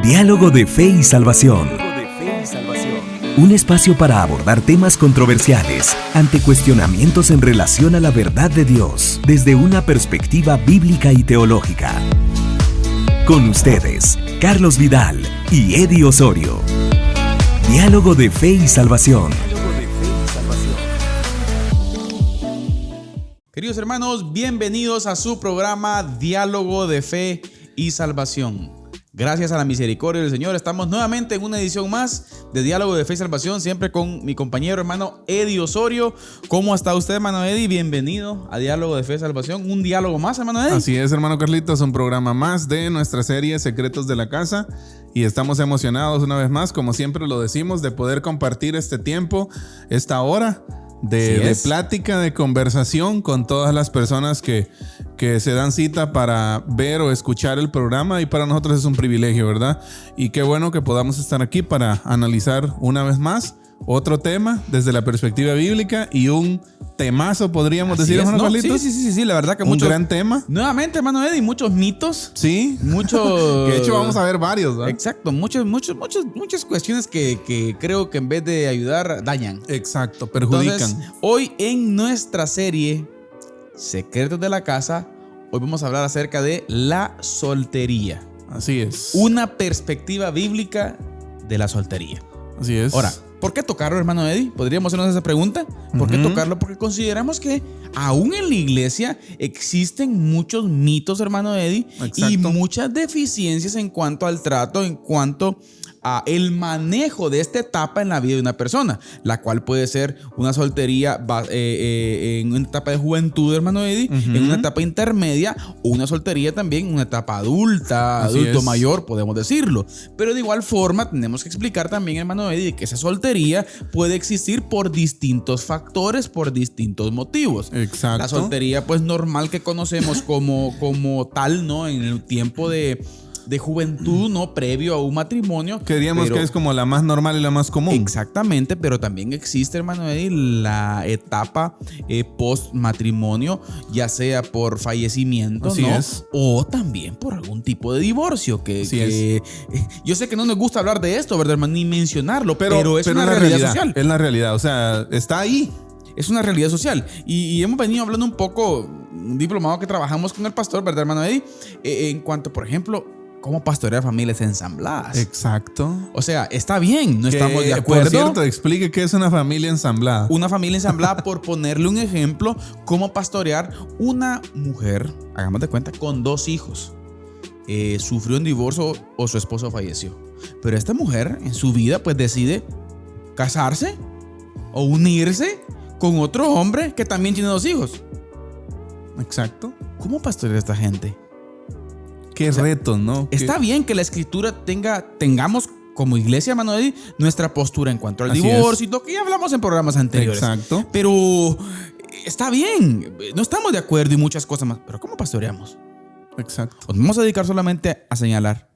Diálogo de Fe y Salvación. Un espacio para abordar temas controversiales ante cuestionamientos en relación a la verdad de Dios desde una perspectiva bíblica y teológica. Con ustedes, Carlos Vidal y Eddie Osorio. Diálogo de Fe y Salvación. Queridos hermanos, bienvenidos a su programa Diálogo de Fe y Salvación. Gracias a la misericordia del Señor, estamos nuevamente en una edición más de Diálogo de Fe y Salvación, siempre con mi compañero hermano Eddie Osorio. ¿Cómo está usted, hermano Eddie? Bienvenido a Diálogo de Fe y Salvación, un diálogo más, hermano Eddie. Así es, hermano Carlitos, un programa más de nuestra serie Secretos de la Casa. Y estamos emocionados una vez más, como siempre lo decimos, de poder compartir este tiempo, esta hora de plática, de conversación con todas las personas que se dan cita para ver o escuchar el programa, y para nosotros es un privilegio, ¿verdad? Y qué bueno que podamos estar aquí para analizar una vez más otro tema desde la perspectiva bíblica y un temazo, podríamos decir, hermano Carlitos. Sí, la verdad que un gran tema. Nuevamente, hermano Eddie, muchos mitos. Sí. Muchos. De hecho, vamos a ver varios, ¿verdad? Exacto, muchas cuestiones que creo que en vez de ayudar, dañan. Exacto, perjudican. Entonces, hoy en nuestra serie Secretos de la Casa, hoy vamos a hablar acerca de la soltería. Así es. Una perspectiva bíblica de la soltería. Así es. Ahora, ¿por qué tocarlo, hermano Eddie? ¿Podríamos hacernos esa pregunta? ¿Por qué tocarlo? Porque consideramos que aún en la iglesia existen muchos mitos, hermano Eddie. Exacto. Y muchas deficiencias en cuanto al trato, en cuanto a el manejo de esta etapa en la vida de una persona, la cual puede ser una soltería en una etapa de juventud, hermano Eddie, en una etapa intermedia, o una soltería también en una etapa adulta, adulto mayor, podemos decirlo. Pero de igual forma tenemos que explicar también, hermano Eddie, que esa soltería puede existir por distintos factores, por distintos motivos. Exacto. La soltería pues normal que conocemos como tal, ¿no? En el tiempo de juventud, ¿no? Previo a un matrimonio. Que diríamos que es como la más normal y la más común. Exactamente, pero también existe, hermano Eddie, la etapa post matrimonio, ya sea por fallecimiento, así ¿no? Es. O también por algún tipo de divorcio. Yo sé que no nos gusta hablar de esto, ¿verdad, hermano? Ni mencionarlo, pero es una realidad social. Es la realidad, o sea, está ahí. Es una realidad social. Y hemos venido hablando un poco, un diplomado que trabajamos con el pastor, ¿verdad, hermano Eddie? En cuanto, por ejemplo, cómo pastorear familias ensambladas. Exacto. O sea, está bien, no estamos de acuerdo. Por cierto, explique qué es una familia ensamblada. Una familia ensamblada, por ponerle un ejemplo, cómo pastorear una mujer, hagamos de cuenta, con 2 hijos. Sufrió un divorcio o su esposo falleció. Pero esta mujer en su vida pues decide casarse o unirse con otro hombre que también tiene 2 hijos. Exacto. ¿Cómo pastorear a esta gente? Qué retos, ¿no? Está bien que la escritura tengamos como iglesia, hermano Eddie, nuestra postura en cuanto al divorcio y lo que ya hablamos en programas anteriores. Exacto. Pero está bien, no estamos de acuerdo y muchas cosas más. Pero ¿cómo pastoreamos? Exacto. ¿Nos vamos a dedicar solamente a señalar?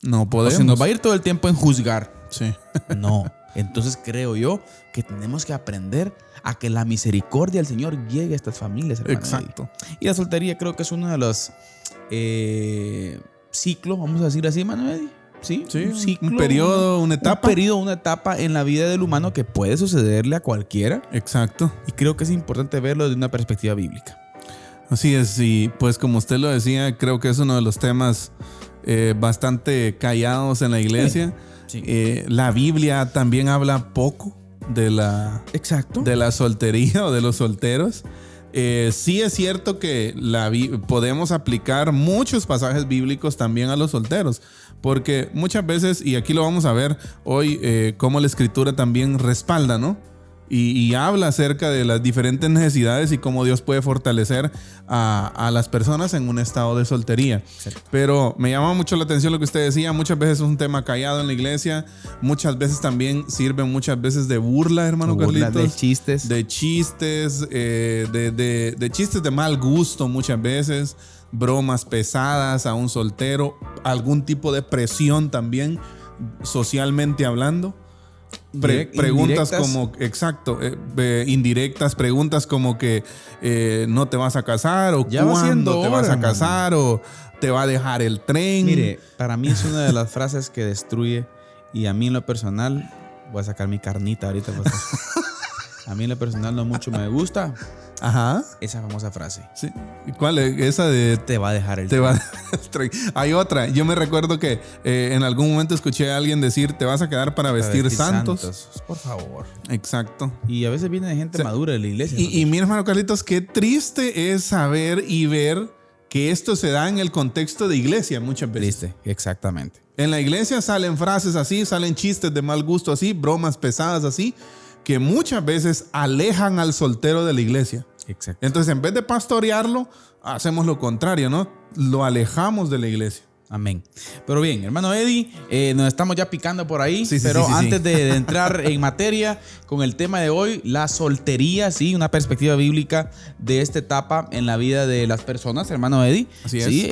No podemos. ¿O se nos va a ir todo el tiempo en juzgar? Sí. No. Entonces creo yo que tenemos que aprender a que la misericordia del Señor llegue a estas familias, hermano. Exacto. Eddie. Y la soltería creo que es uno de los ciclos, vamos a decir así, hermano Eddie. Sí, un ciclo, un periodo, una etapa en la vida del humano que puede sucederle a cualquiera. Exacto. Y creo que es importante verlo desde una perspectiva bíblica. Así es, y pues como usted lo decía, creo que es uno de los temas bastante callados en la iglesia. Sí. La Biblia también habla poco de la soltería o de los solteros. Sí es cierto que podemos aplicar muchos pasajes bíblicos también a los solteros, porque muchas veces, y aquí lo vamos a ver hoy, cómo la escritura también respalda, ¿no? Y habla acerca de las diferentes necesidades y cómo Dios puede fortalecer a las personas en un estado de soltería. Exacto. Pero me llama mucho la atención lo que usted decía. Muchas veces es un tema callado en la iglesia. Muchas veces también sirve de burla, hermano Carlitos. De chistes. De chistes, de chistes de mal gusto muchas veces. Bromas pesadas a un soltero. Algún tipo de presión también, socialmente hablando. Preguntas como, indirectas, preguntas como que no te vas a casar, o cuándo te vas a casar, o te va a dejar el tren. Mire, para mí es una de las frases que destruye, y a mí en lo personal, voy a sacar mi carnita ahorita. A mí en lo personal no mucho me gusta. Ajá. Esa famosa frase. Sí. ¿Cuál es? Esa de... Te va a dejar el tren. Hay otra. Yo me recuerdo que en algún momento escuché a alguien decir, te vas a quedar para vestir santos. Por favor. Exacto. Y a veces viene de gente madura de la iglesia. Y mi hermano Carlitos, qué triste es saber y ver que esto se da en el contexto de iglesia muchas veces. Triste, exactamente. En la iglesia salen frases así, salen chistes de mal gusto así, bromas pesadas así, que muchas veces alejan al soltero de la iglesia. Exacto. Entonces, en vez de pastorearlo, hacemos lo contrario, ¿no? Lo alejamos de la iglesia. Amén. Pero bien, hermano Eddie, nos estamos ya picando por ahí. Sí, pero antes de entrar en materia con el tema de hoy, la soltería, sí, una perspectiva bíblica de esta etapa en la vida de las personas, hermano Eddie. Así es. Sí,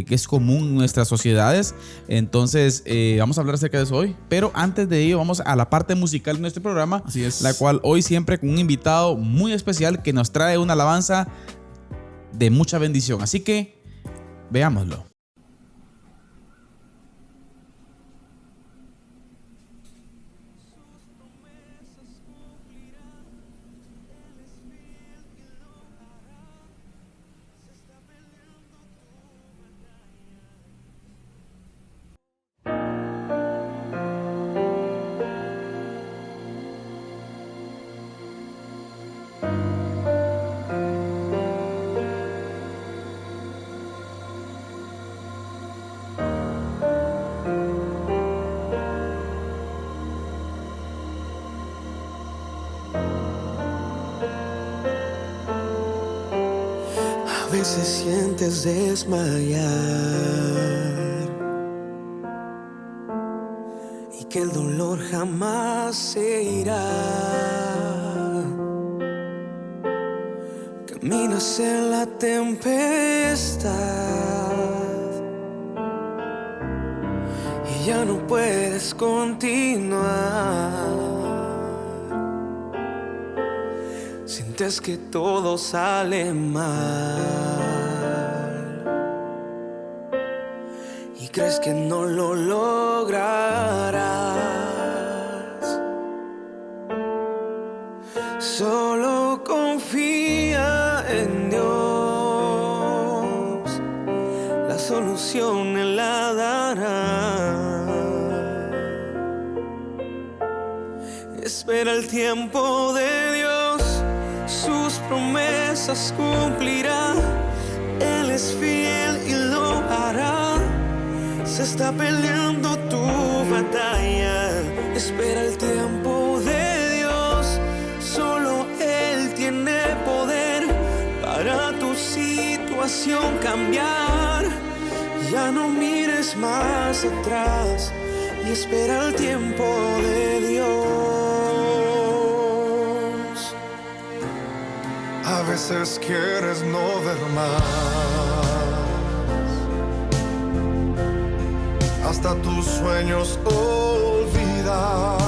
que es común en nuestras sociedades. Entonces, vamos a hablar acerca de eso hoy. Pero antes de ello, vamos a la parte musical de nuestro programa. Así es. La cual hoy siempre con un invitado muy especial que nos trae una alabanza de mucha bendición. Así que, veámoslo. A veces sientes desmayar y que el dolor jamás se irá. Caminas en la tempestad y ya no puedes continuar. Sientes que todo sale mal y crees que no lo lograrás. Solo confía en Dios, la solución Él la dará. Espera el tiempo de Dios, sus promesas cumplirá. Él es fiel y lo hará. Se está peleando tu batalla. Espera el tiempo de Dios. Solo Él tiene poder para tu situación cambiar. Ya no mires más atrás y espera el tiempo de Dios. A veces quieres no ver más, hasta tus sueños olvidar.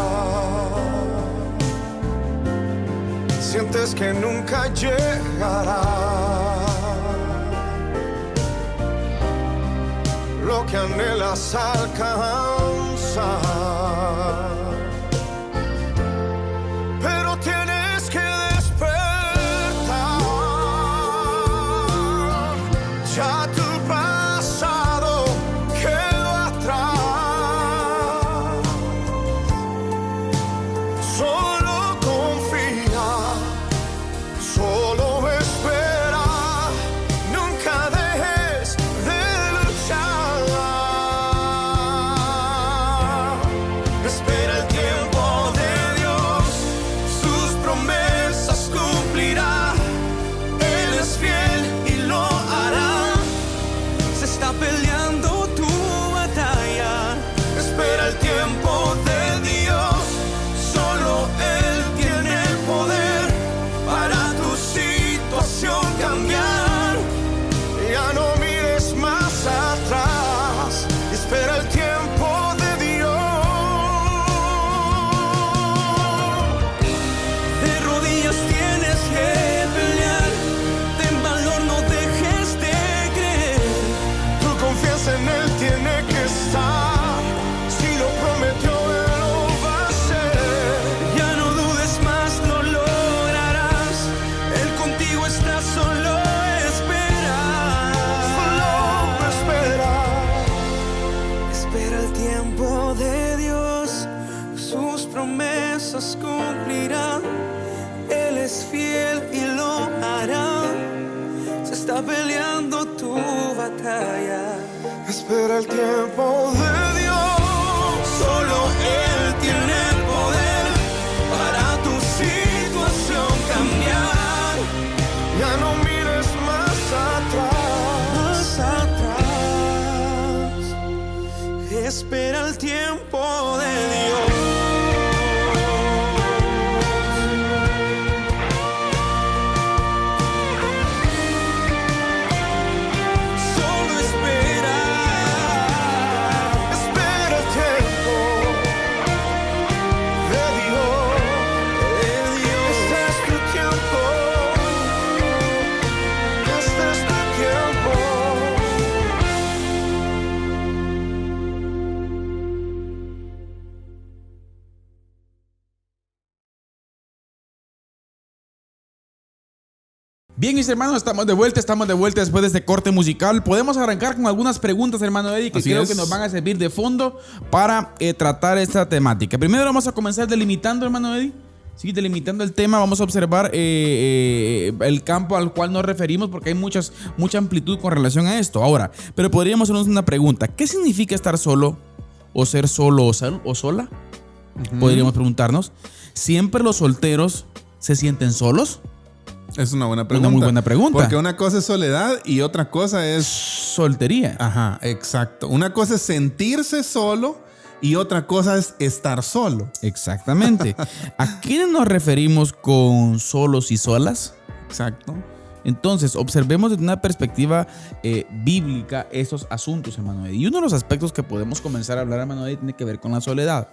Sientes que nunca llegará lo que anhelas alcanzar. Pero tienes que ya tu pasado quedó atrás. Solo confía, solo espera. Nunca dejes de luchar. Espera el el tiempo de Dios, sus promesas cumplirán. Él es fiel y lo hará. Se está peleando tu batalla. Espera el tiempo de Dios. Solo Él tiene el poder para tu situación cambiar. Ya no mires más atrás. Espera el tiempo de Dios. Bien, mis hermanos, estamos de vuelta después de este corte musical. Podemos arrancar con algunas preguntas, hermano Eddie, que creo que nos van a servir de fondo para tratar esta temática. Primero vamos a comenzar delimitando, hermano Eddie. Sí, delimitando el tema, vamos a observar el campo al cual nos referimos, porque hay mucha amplitud con relación a esto. Ahora, pero podríamos hacernos una pregunta. ¿Qué significa estar solo o ser solo o sola? Podríamos preguntarnos. ¿Siempre los solteros se sienten solos? Es una buena pregunta. Una muy buena pregunta. Porque una cosa es soledad y otra cosa es soltería. Ajá, exacto. Una cosa es sentirse solo y otra cosa es estar solo. Exactamente. ¿A quiénes nos referimos con solos y solas? Exacto. Entonces, observemos desde una perspectiva bíblica estos asuntos, hermano Eddie. Y uno de los aspectos que podemos comenzar a hablar, hermano Eddie, tiene que ver con la soledad.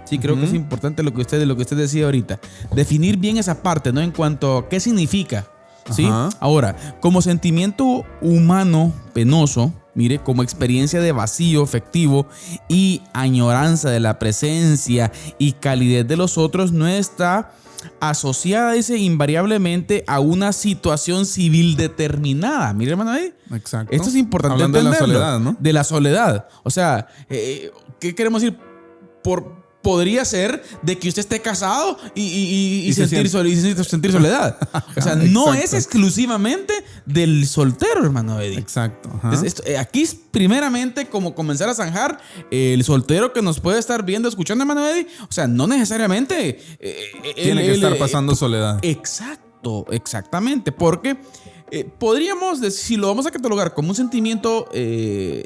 Sí, creo que es importante lo que usted decía ahorita. Definir bien esa parte, ¿no? En cuanto a qué significa. ¿Sí? Ahora, como sentimiento humano penoso, mire, como experiencia de vacío afectivo y añoranza de la presencia y calidez de los otros, no está asociada, dice, invariablemente a una situación civil determinada. Mire, hermano, exacto. Esto es importante hablando entenderlo. de la soledad, ¿no? De la soledad. O sea, ¿qué queremos decir? Podría ser de que usted esté casado y sentir soledad. O sea, no es exclusivamente del soltero, hermano Eddie. Exacto. Entonces, aquí es primeramente como comenzar a zanjar el soltero que nos puede estar viendo, escuchando, hermano Eddie. O sea, no necesariamente tiene que estar pasando soledad. Exacto, exactamente. Porque podríamos decir, si lo vamos a catalogar como un sentimiento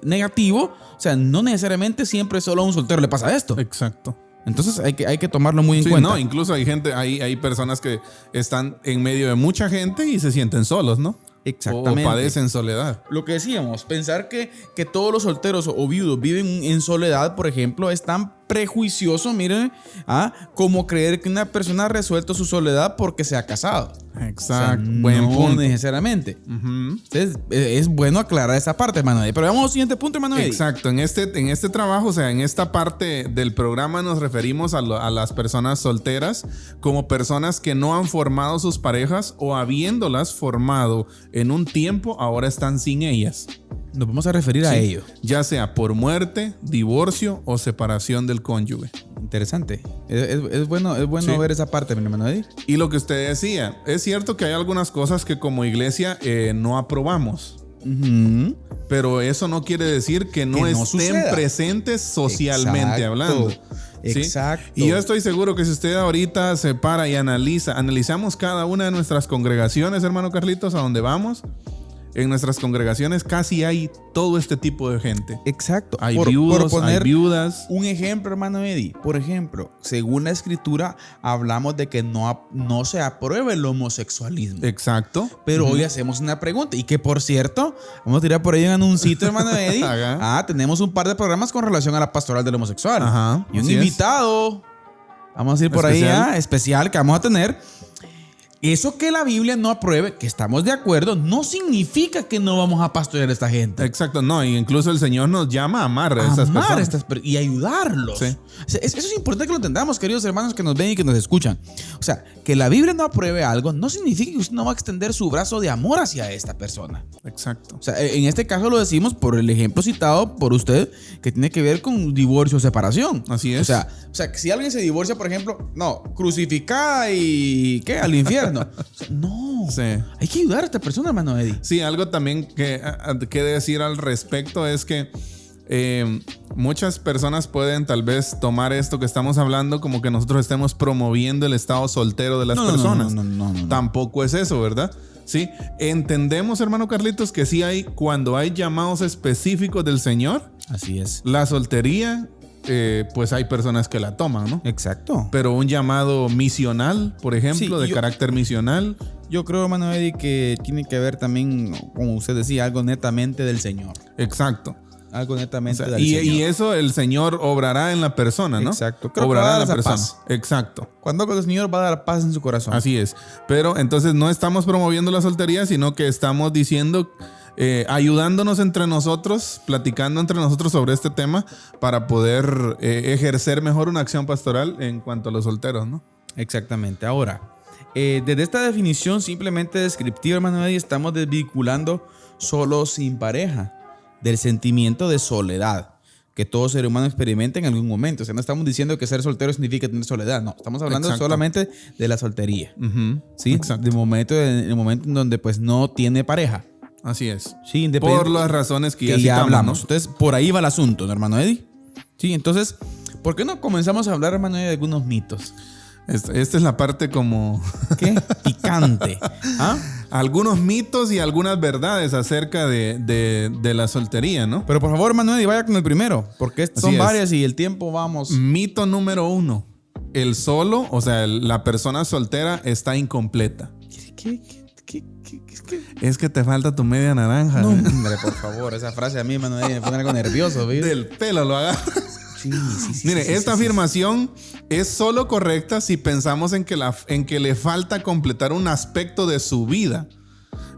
negativo, o sea, no necesariamente siempre solo a un soltero le pasa esto. Exacto. Entonces hay que tomarlo muy en cuenta. No, incluso hay personas que están en medio de mucha gente y se sienten solos, ¿no? Exactamente. O padecen soledad. Lo que decíamos, pensar que todos los solteros o viudos viven en soledad, por ejemplo, es tan prejuicioso, miren, como creer que una persona ha resuelto su soledad porque se ha casado. Exacto. O sea, buen no punto. necesariamente. Entonces, es bueno aclarar esa parte, hermano Eddie. Pero vamos al siguiente punto, hermano Eddie. Exacto. En este trabajo, o sea, en esta parte del programa nos referimos a las personas solteras como personas que no han formado sus parejas o habiéndolas formado en un tiempo, ahora están sin ellas. Nos vamos a referir a ello. Ya sea por muerte, divorcio o separación del cónyuge. Interesante. Es bueno ver esa parte, mi hermano Eddie. Y lo que usted decía, es cierto que hay algunas cosas que como iglesia no aprobamos. Pero eso no quiere decir que no estén suceda. Presentes socialmente hablando. ¿Sí? Exacto. Y yo estoy seguro que si usted ahorita se para y analizamos cada una de nuestras congregaciones, hermano Carlitos, a donde vamos. En nuestras congregaciones casi hay todo este tipo de gente. Exacto. Hay viudos, hay viudas. Un ejemplo, hermano Eddie. Por ejemplo, según la escritura, hablamos de que no se apruebe el homosexualismo. Exacto. Pero hoy hacemos una pregunta. Y que, por cierto, vamos a tirar por ahí un anuncito, hermano Eddie. Tenemos un par de programas con relación a la pastoral del homosexual. Y un invitado, vamos a ir por ahí, especial que vamos a tener. Eso que la Biblia no apruebe, que estamos de acuerdo, no significa que no vamos a pastorear a esta gente. Exacto, no, y incluso el Señor nos llama a amar a esas personas. Y ayudarlos. Sí. O sea, eso es importante que lo entendamos, queridos hermanos que nos ven y que nos escuchan. O sea, que la Biblia no apruebe algo no significa que usted no va a extender su brazo de amor hacia esta persona. Exacto. O sea, en este caso lo decimos por el ejemplo citado por usted, que tiene que ver con divorcio o separación. Así es. O sea, si alguien se divorcia, por ejemplo, no, crucificada y ¿qué? Al infierno. O sea, no. Sí. Hay que ayudar a esta persona, hermano Eddie. Sí, algo también que decir al respecto es que muchas personas pueden tal vez tomar esto que estamos hablando como que nosotros estemos promoviendo el estado soltero de las personas. No. Tampoco es eso, ¿verdad? Sí, entendemos, hermano Carlitos, que sí hay, cuando hay llamados específicos del Señor. Así es. La soltería, pues hay personas que la toman, ¿no? Exacto. Pero un llamado misional, por ejemplo, de carácter misional. Yo creo, hermano Eddie, que tiene que ver también, como usted decía, algo netamente del Señor. Exacto. Algo netamente del Señor. Y eso el Señor obrará en la persona, ¿no? Exacto. Creo obrará en la persona. Paz. Exacto. Cuando el Señor va a dar paz en su corazón. Así es. Pero entonces no estamos promoviendo la soltería, sino que estamos diciendo, ayudándonos entre nosotros, platicando entre nosotros sobre este tema para poder ejercer mejor una acción pastoral en cuanto a los solteros, ¿no? Exactamente. Ahora, desde esta definición simplemente descriptiva, hermano Eddie, estamos desvinculando solo sin pareja del sentimiento de soledad que todo ser humano experimenta en algún momento. O sea, no estamos diciendo que ser soltero significa tener soledad. No, estamos hablando solamente de la soltería. ¿Sí? Exacto. De momento en donde pues no tiene pareja. Así es. Sí, por las razones que ya hablamos, ¿no? Entonces, por ahí va el asunto, ¿no, hermano Eddie? Sí, entonces, ¿por qué no comenzamos a hablar, hermano Eddie, de algunos mitos? Esta es la parte como... ¿Qué? Picante. ¿Ah? Algunos mitos y algunas verdades acerca de la soltería, ¿no? Pero por favor, hermano Eddie, vaya con el primero, porque son varias y el tiempo vamos... Mito número 1. El solo, o sea, la persona soltera está incompleta. ¿Qué? Es que te falta tu media naranja. No, hombre, por favor, esa frase a mí, hermano Eddie, me pone algo nervioso, ¿ves? Del pelo lo agarra. Sí. Mire, esta afirmación es solo correcta si pensamos en que le falta completar un aspecto de su vida.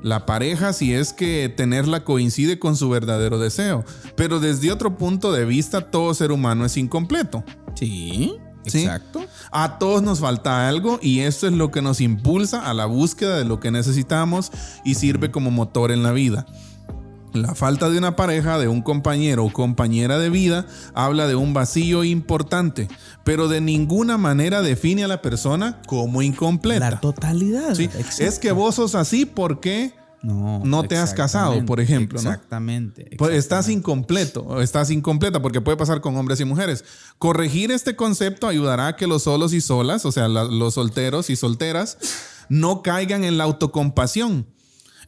La pareja, si es que tenerla coincide con su verdadero deseo. Pero desde otro punto de vista, todo ser humano es incompleto. Sí, exacto. A todos nos falta algo y esto es lo que nos impulsa a la búsqueda de lo que necesitamos y sirve como motor en la vida. La falta de una pareja, de un compañero o compañera de vida, habla de un vacío importante, pero de ninguna manera define a la persona como incompleta. La totalidad. Sí. Es que vos sos así porque no te has casado, por ejemplo. Exactamente. Pues estás incompleto o estás incompleta, porque puede pasar con hombres y mujeres. Corregir este concepto ayudará a que los solos y solas, o sea, los solteros y solteras, no caigan en la autocompasión.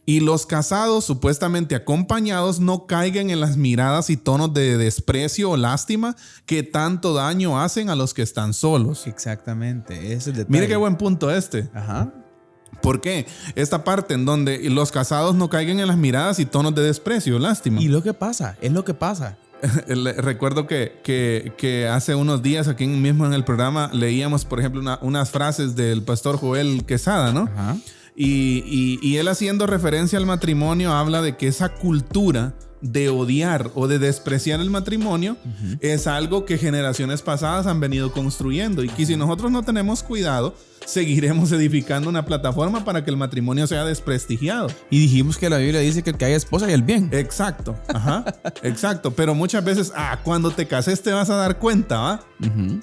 Y los casados, supuestamente acompañados, no caigan en las miradas y tonos de desprecio o lástima que tanto daño hacen a los que están solos. Exactamente, ese es el detalle. Mire qué buen punto este. Ajá. ¿Por qué? Esta parte en donde los casados no caigan en las miradas y tonos de desprecio o lástima. Y lo que pasa, es lo que pasa. Recuerdo que hace unos días aquí mismo en el programa leíamos, por ejemplo, unas frases del pastor Joel Quesada, ¿no? Ajá. Y él, haciendo referencia al matrimonio, habla de que esa cultura de odiar o de despreciar el matrimonio es algo que generaciones pasadas han venido construyendo y que si nosotros no tenemos cuidado, seguiremos edificando una plataforma para que el matrimonio sea desprestigiado. Y dijimos que la Biblia dice que el que haya esposa y el bien. Exacto, exacto. Pero muchas veces, cuando te cases te vas a dar cuenta, ¿va?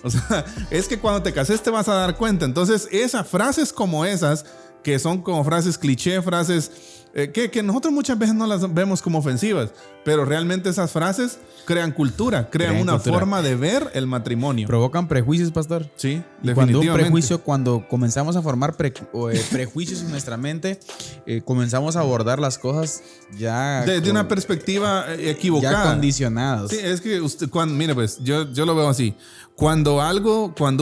O sea, es que cuando te cases te vas a dar cuenta. Entonces, esas frases como esas, que son como frases cliché, frases que nosotros muchas veces no las vemos como ofensivas, pero realmente esas frases crean cultura, crean una forma de ver el matrimonio. Provocan prejuicios, pastor. Sí, definitivamente. Cuando comenzamos a formar prejuicios en nuestra mente, comenzamos a abordar las cosas ya desde una perspectiva equivocada, ya condicionados. Sí, es que usted, mire, pues yo lo veo así. Cuando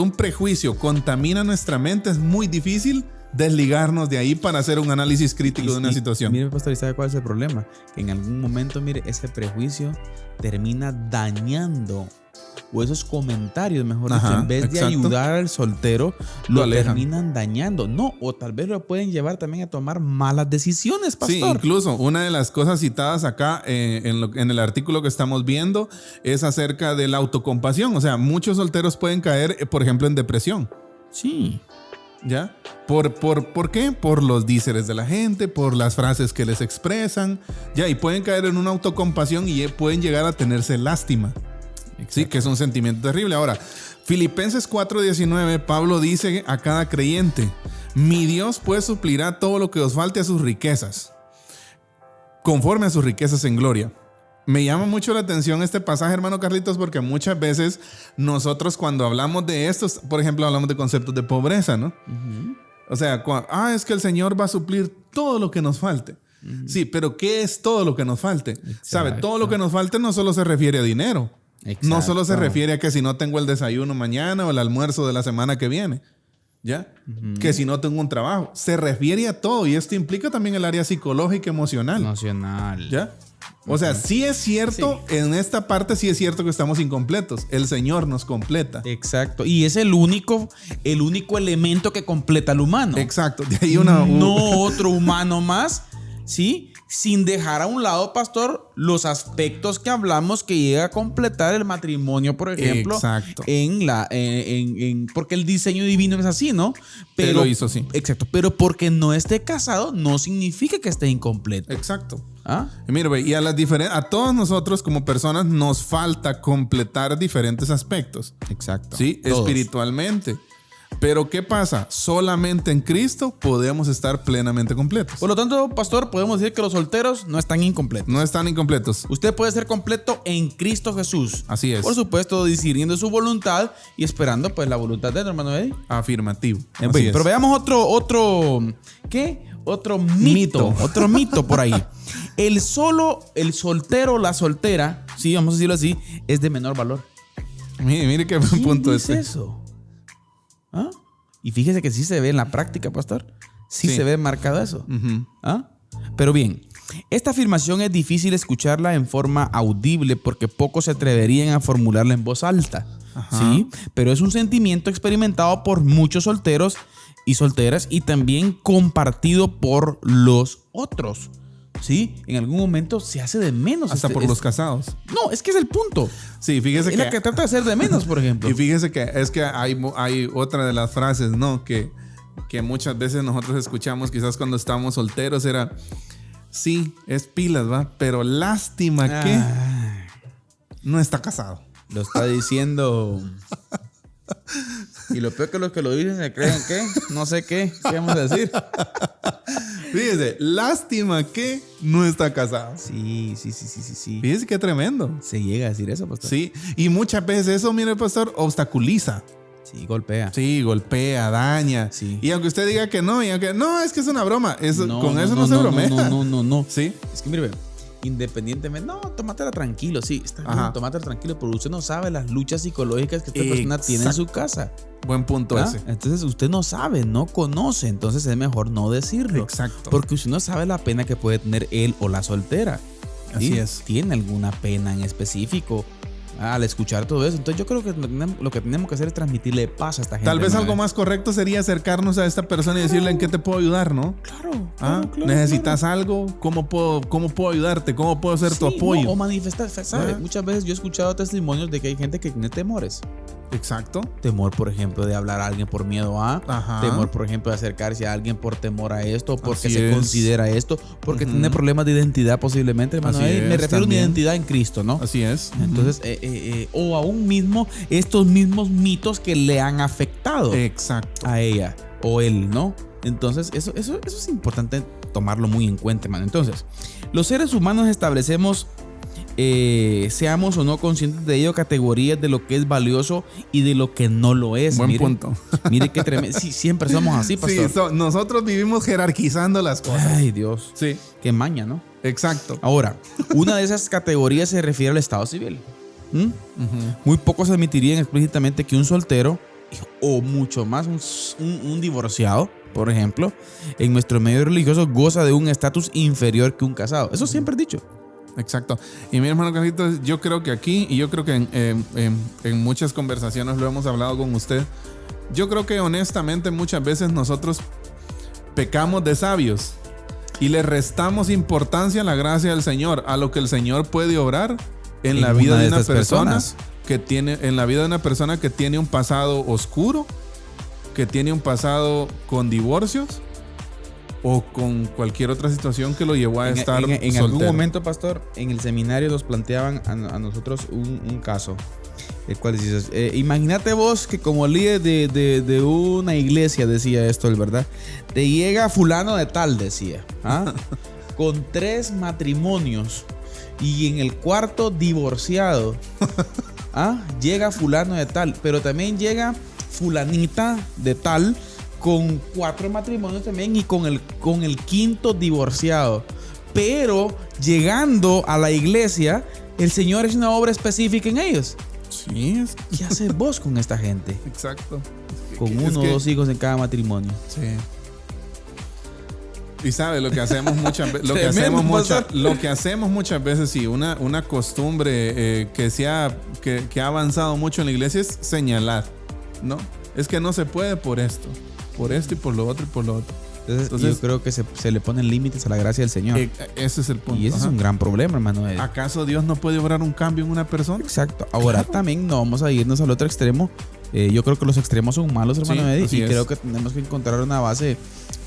un prejuicio contamina nuestra mente, es muy difícil desligarnos de ahí para hacer un análisis crítico de una situación. Mire, pastor, ¿y sabe cuál es el problema? Que en algún momento, mire, ese prejuicio termina dañando o esos comentarios, mejor dicho, en vez de ayudar al soltero, lo terminan dañando. No, o tal vez lo pueden llevar también a tomar malas decisiones, pastor. Sí, incluso una de las cosas citadas acá en el artículo que estamos viendo es acerca de la autocompasión. O sea, muchos solteros pueden caer, por ejemplo, en depresión. Sí. ¿Ya? ¿Por qué? Por los díceres de la gente, por las frases que les expresan, ¿ya? Y pueden caer en una autocompasión y pueden llegar a tenerse lástima. Exacto. Sí, que es un sentimiento terrible. Ahora, Filipenses 4:19, Pablo dice a cada creyente: mi Dios pues suplirá todo lo que os falte a sus riquezas, conforme a sus riquezas en gloria. Me llama mucho la atención este pasaje, hermano Carlitos, porque muchas veces nosotros cuando hablamos de estos, por ejemplo, hablamos de conceptos de pobreza, ¿no? Uh-huh. O sea, es que el Señor va a suplir todo lo que nos falte. Uh-huh. Sí, pero ¿qué es todo lo que nos falte? Exacto. ¿Sabe? Todo lo que nos falte no solo se refiere a dinero. Exacto. No solo se refiere a que si no tengo el desayuno mañana o el almuerzo de la semana que viene. ¿Ya? Uh-huh. Que si no tengo un trabajo. Se refiere a todo y esto implica también el área psicológica y emocional. ¿Ya? O sea, sí es cierto, sí. En esta parte sí es cierto que estamos incompletos. El Señor nos completa. Exacto. Y es el único elemento que completa al humano. Exacto. De ahí no otro humano más, ¿sí? Sin dejar a un lado, pastor, los aspectos que hablamos que llega a completar el matrimonio, por ejemplo. Exacto. Porque el diseño divino es así, ¿no? Pero lo hizo así. Exacto. Pero porque no esté casado no significa que esté incompleto. Exacto. ¿Ah? Y mira, y a todos nosotros como personas nos falta completar diferentes aspectos. Exacto. Sí, todos. Espiritualmente. Pero ¿qué pasa? Solamente en Cristo podemos estar plenamente completos. Por lo tanto, pastor, podemos decir que los solteros no están incompletos. No están incompletos. Usted puede ser completo en Cristo Jesús. Así es. Por supuesto, discerniendo su voluntad y esperando pues la voluntad de él, hermano Eddie. Afirmativo. Pero veamos otro mito. Otro mito por ahí. El soltero, la soltera, sí, vamos a decirlo así, es de menor valor. Mire qué buen punto es eso. ¿Ah? Y fíjese que sí se ve en la práctica, pastor. Sí se ve marcado eso. Uh-huh. ¿Ah? Pero bien, esta afirmación es difícil escucharla en forma audible porque pocos se atreverían a formularla en voz alta. Ajá. ¿Sí? Pero es un sentimiento experimentado por muchos solteros y solteras y también compartido por los otros. ¿Sí? En algún momento se hace de menos. Hasta por los casados. No, es que es el punto. Sí, fíjese es la que trata de hacer de menos, por ejemplo. Y fíjese que es que hay otra de las frases, ¿no? Que muchas veces nosotros escuchamos, quizás cuando estábamos solteros, era: sí, es pilas, ¿va? Pero lástima que no está casado. Lo está diciendo. Y lo peor que los que lo dicen se creen que no sé qué vamos a decir. Fíjese, lástima que no está casado. Sí. Fíjese qué tremendo. Se llega a decir eso, pastor. Sí, y muchas veces eso, mire, pastor, obstaculiza. Sí, golpea. Sí, golpea, daña. Sí. Y aunque usted diga que no, es que es una broma. Con eso no se bromea. No. Sí. Es que mire, independientemente, tómatela tranquilo, sí, está bien, tómatela tranquilo, pero usted no sabe las luchas psicológicas que esta persona tiene en su casa. Buen punto ese. Entonces usted no sabe, no conoce, entonces es mejor no decirlo. Exacto. Porque usted no sabe la pena que puede tener él o la soltera. Así es. ¿Tiene alguna pena en específico al escuchar todo eso? Entonces yo creo que lo que tenemos que hacer es transmitirle paz a esta gente. Tal vez algo más correcto sería acercarnos a esta persona y decirle en qué te puedo ayudar, ¿no? Claro. ¿Necesitas algo? ¿Cómo puedo ayudarte? ¿Cómo puedo ser tu apoyo? No, o manifestar, ¿sabes? Muchas veces yo he escuchado testimonios de que hay gente que tiene temores. Exacto. Temor, por ejemplo, de hablar a alguien por miedo a. Ajá. Temor, por ejemplo, de acercarse a alguien por temor a esto, porque se considera esto, porque tiene problemas de identidad posiblemente, hermano. Me refiero a una identidad en Cristo, ¿no? Así es. Entonces, o aún mismo estos mismos mitos que le han afectado. Exacto. A ella o él, ¿no? Entonces, eso es importante tomarlo muy en cuenta, hermano. Entonces, los seres humanos establecemos, seamos o no conscientes de ello, categorías de lo que es valioso y de lo que no lo es. Buen punto. Mire qué tremendo. Sí, siempre somos así, pastor. Sí, nosotros vivimos jerarquizando las cosas. Ay, Dios. Sí. Qué maña, ¿no? Exacto. Ahora, una de esas categorías se refiere al estado civil. Muy pocos admitirían explícitamente que un soltero o mucho más un divorciado, por ejemplo, en nuestro medio religioso goza de un estatus inferior que un casado. Eso siempre he dicho. Exacto. Y mi hermano Carlitos, yo creo que aquí, y yo creo que en muchas conversaciones lo hemos hablado con usted, yo creo que honestamente muchas veces nosotros pecamos de sabios y le restamos importancia a la gracia del Señor, a lo que el Señor puede obrar en la vida de una persona que tiene, en la vida de una persona que tiene un pasado oscuro, que tiene un pasado con divorcios o con cualquier otra situación que lo llevó a estar en soltero. algún momento, pastor, en el seminario nos planteaban a nosotros un caso, el cual dices, imagínate vos que como líder de una iglesia, decía esto, ¿verdad? Te llega fulano de tal, decía, con 3 matrimonios y en el 4º divorciado. Llega fulano de tal, pero también llega fulanita de tal con 4 matrimonios también y con el 5º divorciado. Pero llegando a la iglesia, el Señor es una obra específica en ellos. Sí. ¿Qué haces vos con esta gente? Exacto. Con 1 o 2 hijos en cada matrimonio. Sí. Y sabe lo que hacemos muchas veces, lo que hacemos muchas veces, sí, una costumbre que ha avanzado mucho en la iglesia es señalar, ¿no? Es que no se puede por esto y por lo otro y por lo otro. Entonces yo creo que se le ponen límites a la gracia del Señor. Ese es el punto. Y ese es un gran problema, hermano. ¿Acaso Dios no puede obrar un cambio en una persona? Exacto. Ahora también no vamos a irnos al otro extremo. Yo creo que los extremos son malos, hermano Eddie. Y creo que tenemos que encontrar una base.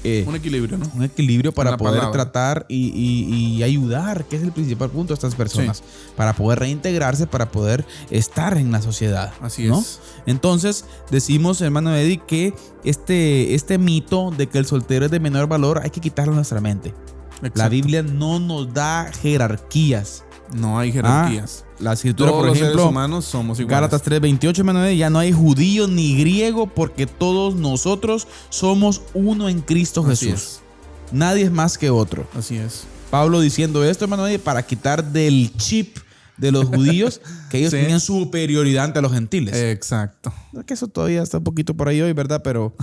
Un equilibrio, ¿no? Un equilibrio para poder palabra. tratar y ayudar, que es el principal punto de estas personas, para poder reintegrarse, para poder estar en la sociedad. Así ¿no? es. Entonces, decimos, hermano Eddie, que este mito de que el soltero es de menor valor hay que quitarlo de nuestra mente. Exacto. La Biblia no nos da jerarquías. No hay jerarquías. La escritura, Todos por ejemplo, los seres humanos somos iguales. Gálatas 3:28, hermano, ya no hay judío ni griego porque todos nosotros somos uno en Cristo Jesús. Así es. Nadie es más que otro. Así es. Pablo diciendo esto, hermano, para quitar del chip de los judíos que ellos tenían superioridad ante los gentiles. Exacto. Que eso todavía está un poquito por ahí hoy, ¿verdad? Pero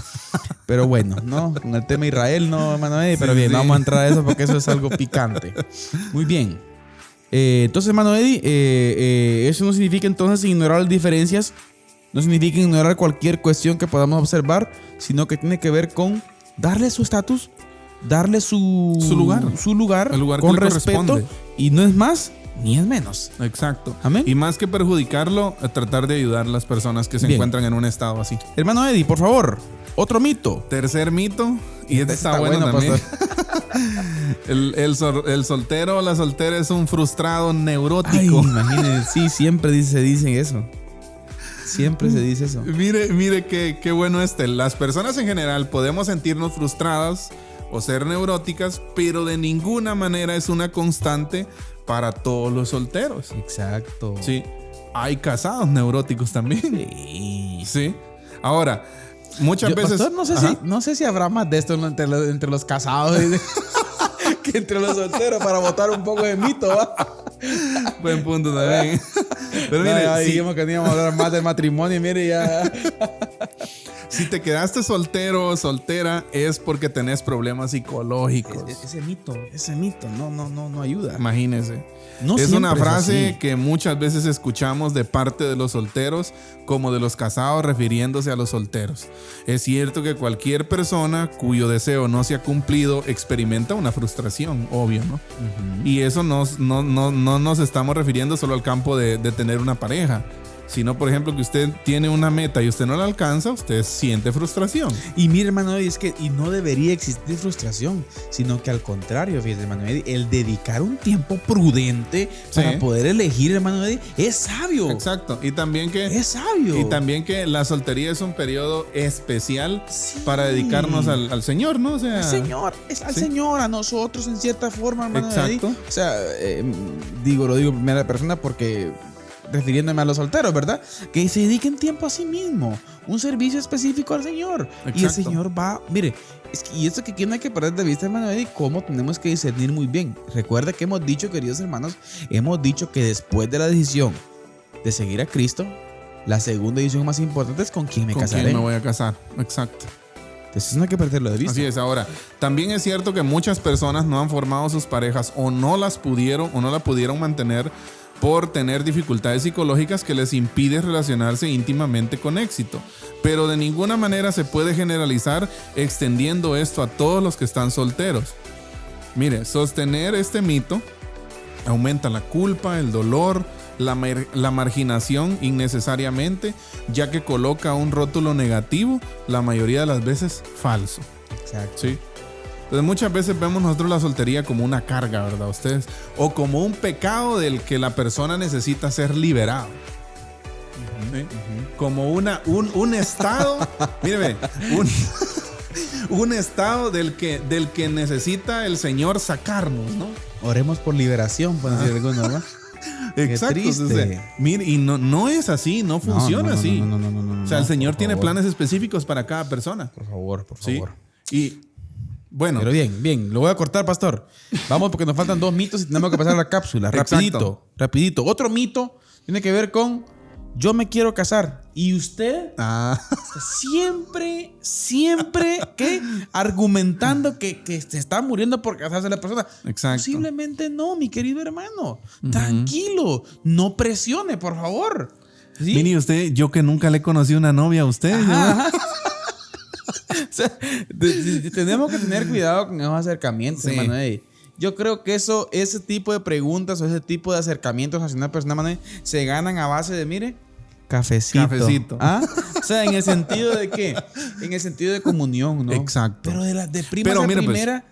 bueno, ¿no? Con el tema Israel, no, hermano, pero bien, no vamos a entrar a eso porque eso es algo picante. Muy bien. Entonces, hermano Eddie, eso no significa entonces ignorar las diferencias, no significa ignorar cualquier cuestión que podamos observar, sino que tiene que ver con darle su estatus, darle su lugar el lugar con que le respeto, corresponde. y no es más ni es menos. Exacto. Amén. Y más que perjudicarlo, tratar de ayudar a las personas que se encuentran en un estado así. Hermano Eddie, por favor, otro mito. Tercer mito, y este está bueno también. El soltero o la soltera es un frustrado neurótico. Ay, imagínense, sí, siempre se dicen eso. Siempre se dice eso. Mire qué bueno Las personas en general podemos sentirnos frustradas o ser neuróticas, pero de ninguna manera es una constante para todos los solteros. Exacto. Sí. Hay casados neuróticos también. Sí. Ahora, muchas veces. Pastor, no sé si habrá más de esto entre los casados que entre los solteros para botar un poco de mito, ¿va? Buen punto también. Pero mire, dijimos que íbamos a hablar más del matrimonio y mire ya. Si te quedaste soltero o soltera es porque tenés problemas psicológicos. Ese mito no ayuda. Imagínese. No es una siempre frase es así. que muchas veces escuchamos de parte de los solteros como de los casados refiriéndose a los solteros. Es cierto que cualquier persona cuyo deseo no se ha cumplido experimenta una frustración, obvio, ¿no? Uh-huh. Y eso no nos estamos refiriendo solo al campo de tener una pareja, sino, por ejemplo, que usted tiene una meta y usted no la alcanza, usted siente frustración. Y mire, hermano Eddie, es que no debería existir frustración, sino que al contrario, fíjate, hermano Eddie, el dedicar un tiempo prudente para poder elegir, hermano Eddie, es sabio. Exacto. Y también que es sabio. Y también que la soltería es un periodo especial para dedicarnos al Señor, ¿no? O sea, al Señor, a nosotros en cierta forma, hermano Eddie. O sea, lo digo en primera persona porque refiriéndome a los solteros, ¿verdad? Que se dediquen tiempo a sí mismo, un servicio específico al Señor. Exacto. Y el Señor va, mire, y esto que aquí no hay que perder de vista, hermano Eddie, cómo tenemos que discernir muy bien. Recuerda que hemos dicho, queridos hermanos, que después de la decisión de seguir a Cristo, la segunda decisión más importante es con quién me casaré. ¿Con quién me voy a casar? Exacto. Entonces no hay que perderlo de vista. Así es. Ahora, también es cierto que muchas personas no han formado sus parejas o no la pudieron mantener por tener dificultades psicológicas que les impide relacionarse íntimamente con éxito. Pero de ninguna manera se puede generalizar extendiendo esto a todos los que están solteros. Mire, sostener este mito aumenta la culpa, el dolor, la marginación innecesariamente, ya que coloca un rótulo negativo, la mayoría de las veces falso. Exacto. ¿Sí? Entonces muchas veces vemos nosotros la soltería como una carga, ¿verdad? Ustedes, o como un pecado del que la persona necesita ser liberado. ¿Sí? Como un estado, míreme, un estado del que necesita el Señor sacarnos, ¿no? Oremos por liberación, pueden decir algunos, ¿no? Exacto. Qué triste. Entonces, mire, y no es así, no funciona así. No, o sea, el Señor tiene planes específicos para cada persona. Por favor. ¿Sí? Y bueno. Pero bien, lo voy a cortar, pastor. Vamos porque nos faltan 2 mitos y tenemos que pasar a la cápsula. Rapidito. Otro mito tiene que ver con yo me quiero casar. Y usted siempre ¿qué? Argumentando que se está muriendo por casarse la persona. Exacto. Posiblemente no, mi querido hermano. Tranquilo, no presione, por favor. ¿Sí? Mire usted, yo que nunca le conocí una novia a usted. Ajá. O sea, tenemos que tener cuidado con esos acercamientos, hermano. Yo creo que ese tipo de preguntas o ese tipo de acercamientos hacia una persona, hermano, se ganan a base de, mire, cafecito. ¿Ah? O sea, ¿en el sentido de qué? En el sentido de comunión, ¿no? Exacto. Pero de primera a primera,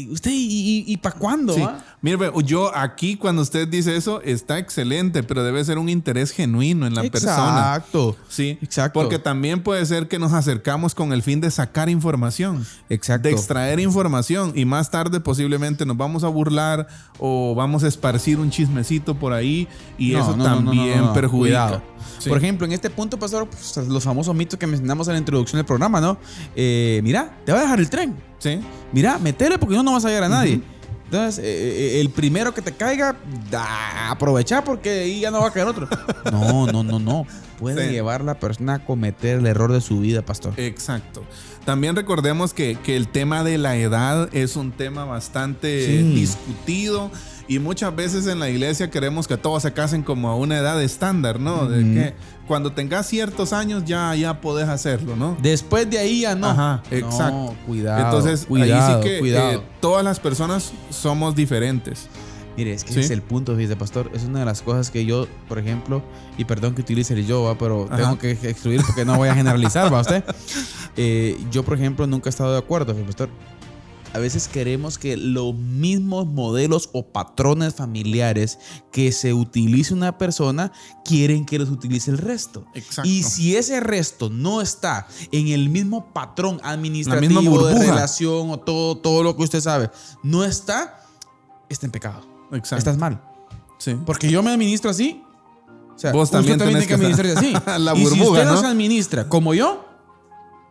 ¿usted y para cuándo? Sí. ¿Ah? Mire, yo aquí cuando usted dice eso está excelente, pero debe ser un interés genuino en la persona. Exacto. Sí, exacto. Porque también puede ser que nos acercamos con el fin de sacar información. Exacto. De extraer información y más tarde posiblemente nos vamos a burlar o vamos a esparcir un chismecito por ahí y eso también perjudica. Cuidado. Sí. Por ejemplo, en este punto, pastor, pues, los famosos mitos que mencionamos en la introducción del programa, ¿no? Mira, te va a dejar el tren. Sí. Mira, métele porque no vas a hallar a nadie. Entonces, el primero que te caiga, aprovecha porque ahí ya no va a caer otro. No. Puede llevar la persona a cometer el error de su vida, pastor. Exacto. También recordemos que el tema de la edad es un tema bastante discutido. Y muchas veces en la iglesia queremos que todos se casen como a una edad estándar, ¿no? De que cuando tengas ciertos años ya podés hacerlo, ¿no? Después de ahí ya no. Ajá, exacto. No, cuidado. Entonces, ahí sí que todas las personas somos diferentes. Mire, es que ese es el punto, fíjese, pastor. Es una de las cosas que yo, por ejemplo, y perdón que utilice el yo, pero tengo que excluir porque no voy a generalizar, ¿va usted? Yo, por ejemplo, nunca he estado de acuerdo, pastor. A veces queremos que los mismos modelos o patrones familiares que se utilice una persona, quieren que los utilice el resto. Exacto. Y si ese resto no está en el mismo patrón administrativo, la misma burbuja de relación o todo lo que usted sabe, no está en pecado. Exacto. Estás mal. Sí. Porque yo me administro así. O sea, vos también tiene que administrarse así. La y burbuja, si usted ¿no? no se administra como yo,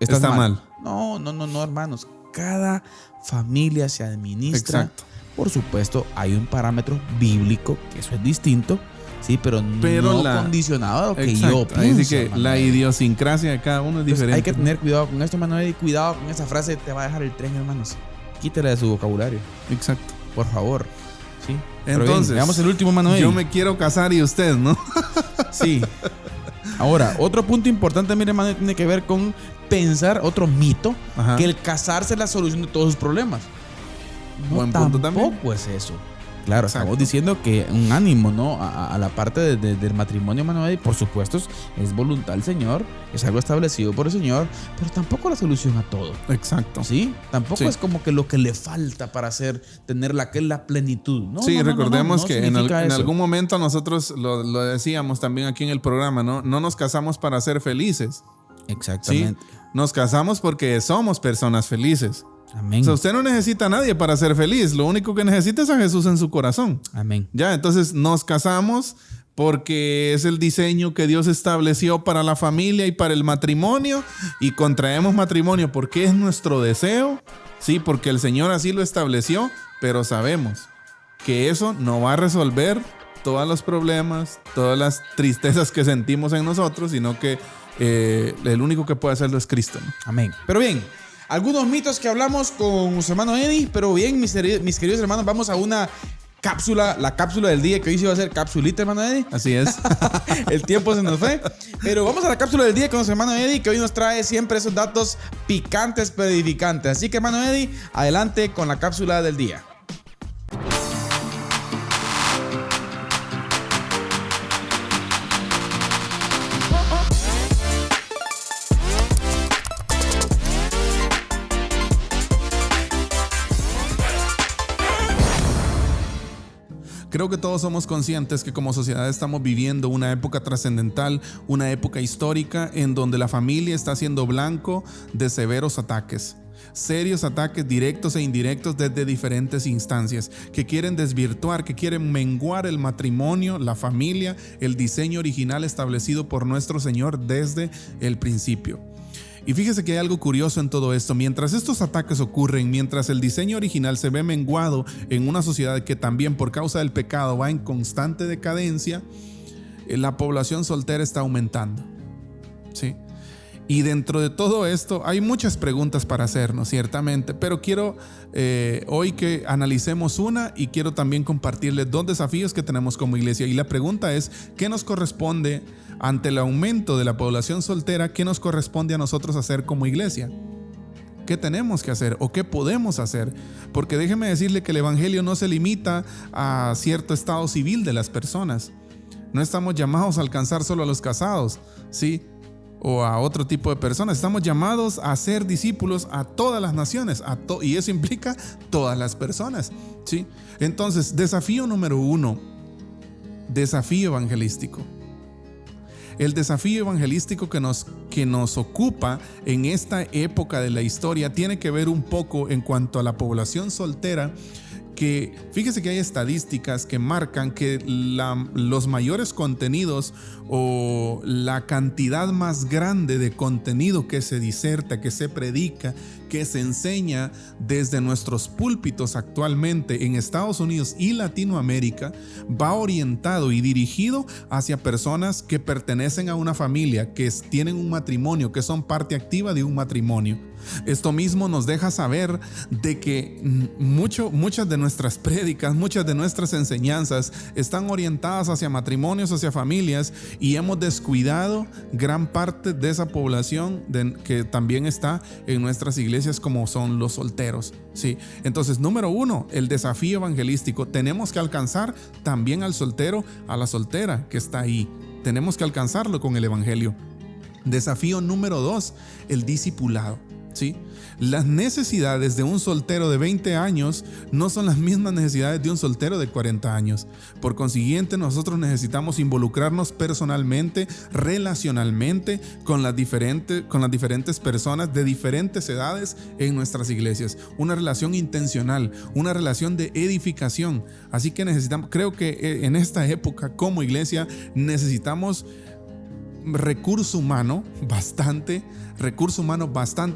está mal. No, hermanos. Cada familia se administra. Exacto. Por supuesto, hay un parámetro bíblico, que eso es distinto, sí, pero no condicionado a lo que yo pienso. Ahí sí que la idiosincrasia de cada uno es diferente. Hay que tener cuidado con esto, hermano, y cuidado con esa frase, te va a dejar el tren, hermanos. Quítela de su vocabulario. Exacto. Por favor. Sí. Entonces, veamos el último, Manuel. Yo me quiero casar y usted, ¿no? Sí. Ahora, otro punto importante, mire, hermano, tiene que ver con pensar, otro mito, que el casarse es la solución de todos sus problemas. No, buen punto tampoco también. es eso. Claro, Exacto. estamos diciendo que un ánimo, ¿no? A la parte del matrimonio, Manuel, y por supuesto es voluntad del Señor, es algo establecido por el Señor, pero tampoco la solución a todo. Exacto. ¿Sí? Tampoco es como que lo que le falta para tener la plenitud. No, sí, recordemos no que en eso. algún momento nosotros lo decíamos también aquí en el programa, ¿no? No nos casamos para ser felices. Exactamente. ¿Sí? Nos casamos porque somos personas felices. Amén. O sea, usted no necesita a nadie para ser feliz. Lo único que necesita es a Jesús en su corazón. Amén. Ya, entonces nos casamos porque es el diseño que Dios estableció para la familia y para el matrimonio. Y contraemos matrimonio porque es nuestro deseo. Sí, porque el Señor así lo estableció. Pero sabemos que eso no va a resolver todos los problemas, todas las tristezas que sentimos en nosotros, sino que el único que puede hacerlo es Cristo, ¿no? Amén. Pero bien, algunos mitos que hablamos con su hermano Eddie, pero bien, mis queridos hermanos, vamos a una cápsula, la cápsula del día, que hoy sí va a ser capsulita, hermano Eddie. Así es. El tiempo se nos fue. Pero vamos a la cápsula del día con nuestro hermano Eddie, que hoy nos trae siempre esos datos picantes pero edificantes. Así que, hermano Eddie, adelante con la cápsula del día. Creo que todos somos conscientes que como sociedad estamos viviendo una época trascendental, una época histórica en donde la familia está siendo blanco de severos ataques. Serios ataques directos e indirectos desde diferentes instancias que quieren desvirtuar, que quieren menguar el matrimonio, la familia, el diseño original establecido por nuestro Señor desde el principio. Y fíjese que hay algo curioso en todo esto. Mientras estos ataques ocurren, mientras el diseño original se ve menguado en una sociedad que también por causa del pecado va en constante decadencia, la población soltera está aumentando. ¿Sí? Y dentro de todo esto hay muchas preguntas para hacernos, ciertamente, pero quiero hoy que analicemos una y quiero también compartirles 2 desafíos que tenemos como iglesia. Y la pregunta es, ¿qué nos corresponde ante el aumento de la población soltera? ¿Qué nos corresponde a nosotros hacer como iglesia? ¿Qué tenemos que hacer o qué podemos hacer? Porque déjeme decirle que el evangelio no se limita a cierto estado civil de las personas. No estamos llamados a alcanzar solo a los casados, ¿sí? O a otro tipo de personas. Estamos llamados a ser discípulos a todas las naciones, y eso implica todas las personas, ¿sí? Entonces, desafío número 1, desafío evangelístico. El desafío evangelístico que nos ocupa en esta época de la historia tiene que ver un poco en cuanto a la población soltera, que fíjese que hay estadísticas que marcan que los mayores contenidos o la cantidad más grande de contenido que se diserta, que se predica, que se enseña desde nuestros púlpitos actualmente en Estados Unidos y Latinoamérica va orientado y dirigido hacia personas que pertenecen a una familia, que tienen un matrimonio, que son parte activa de un matrimonio. Esto mismo nos deja saber de que muchas de nuestras prédicas, muchas de nuestras enseñanzas están orientadas hacia matrimonios, hacia familias, y hemos descuidado gran parte de esa población que también está en nuestras iglesias, como son los solteros, ¿sí? Entonces, número 1, el desafío evangelístico. Tenemos que alcanzar también al soltero, a la soltera que está ahí. Tenemos que alcanzarlo con el evangelio. Desafío número 2, el discipulado. ¿Sí? Las necesidades de un soltero de 20 años no son las mismas necesidades de un soltero de 40 años. Por consiguiente, nosotros necesitamos involucrarnos personalmente, relacionalmente con las diferentes personas de diferentes edades en nuestras iglesias. Una relación intencional, una relación de edificación. Así que creo que en esta época como iglesia necesitamos recurso humano bastante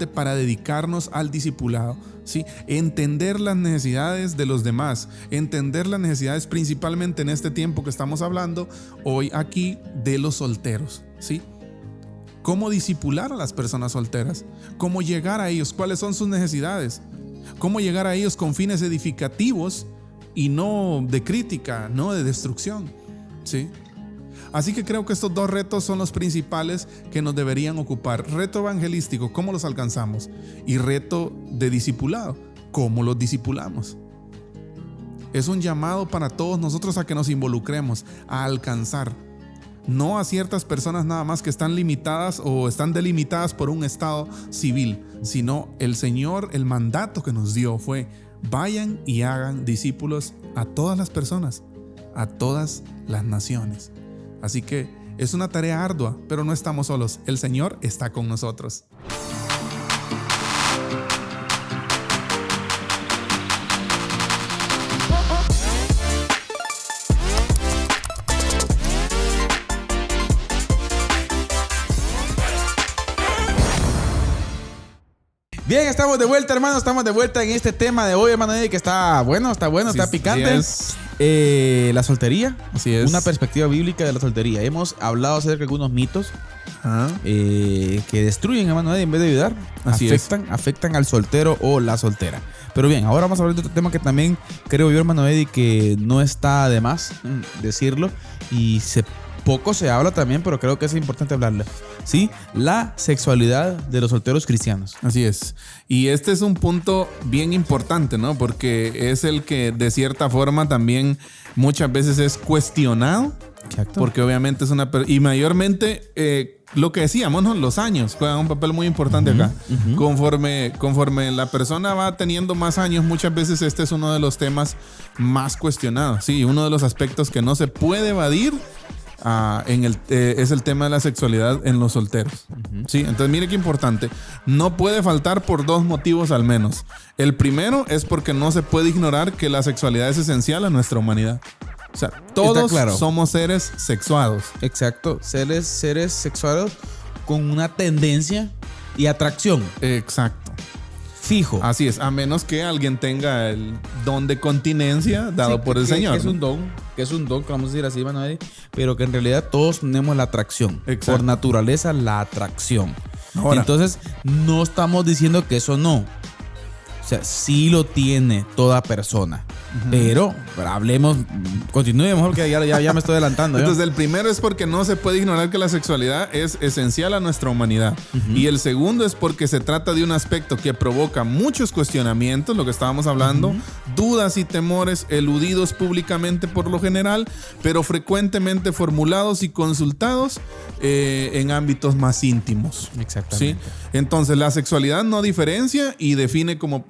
para dedicarnos al discipulado, ¿sí? Entender las necesidades de los demás, entender las necesidades principalmente en este tiempo que estamos hablando hoy aquí de los solteros, ¿sí? ¿Cómo discipular a las personas solteras? ¿Cómo llegar a ellos? ¿Cuáles son sus necesidades? ¿Cómo llegar a ellos con fines edificativos y no de crítica, no de destrucción, ¿sí? Así que creo que estos 2 retos son los principales que nos deberían ocupar. Reto evangelístico, ¿cómo los alcanzamos? Y reto de discipulado, ¿cómo los discipulamos? Es un llamado para todos nosotros a que nos involucremos, a alcanzar. No a ciertas personas nada más que están limitadas o están delimitadas por un estado civil, sino el Señor, el mandato que nos dio fue: vayan y hagan discípulos a todas las personas, a todas las naciones. Así que es una tarea ardua, pero no estamos solos. El Señor está con nosotros. Bien, estamos de vuelta, hermano. Estamos de vuelta en este tema de hoy, hermano Eddie, que está bueno, está picante. La soltería. Así es. Una perspectiva bíblica de la soltería. Hemos hablado acerca de algunos mitos. que destruyen, hermano Eddie, en vez de ayudar. Afectan al soltero o la soltera. Pero bien, ahora vamos a hablar de otro tema que también creo yo, hermano Eddie, que no está de más decirlo y poco se habla también, pero creo que es importante hablarle. ¿Sí? La sexualidad de los solteros cristianos. Así es. Y este es un punto bien importante, ¿no? Porque es el que de cierta forma también muchas veces es cuestionado. Exacto. Porque obviamente es y mayormente lo que decíamos, ¿no? Los años juegan un papel muy importante acá. Conforme la persona va teniendo más años, muchas veces este es uno de los temas más cuestionados. Sí, uno de los aspectos que no se puede evadir es el tema de la sexualidad en los solteros. Sí, entonces mire qué importante. No puede faltar por 2 motivos al menos. El primero es porque no se puede ignorar que la sexualidad es esencial a nuestra humanidad. O sea, todos somos seres sexuados. Exacto, seres sexuados con una tendencia y atracción. Exacto. Fijo. Así es, a menos que alguien tenga el don de continencia dado por el Señor. Que es un don, que vamos a decir así, hermano Eddie, pero que en realidad todos tenemos la atracción. Exacto. Por naturaleza, la atracción. Ahora, entonces, no estamos diciendo que eso no. O sea, sí lo tiene toda persona. Pero hablemos, continúe mejor que ya me estoy adelantando. Entonces, el primero es porque no se puede ignorar que la sexualidad es esencial a nuestra humanidad. Y el segundo es porque se trata de un aspecto que provoca muchos cuestionamientos, lo que estábamos hablando, dudas y temores eludidos públicamente por lo general, pero frecuentemente formulados y consultados en ámbitos más íntimos. Exactamente. ¿Sí? Entonces, la sexualidad nos diferencia y define como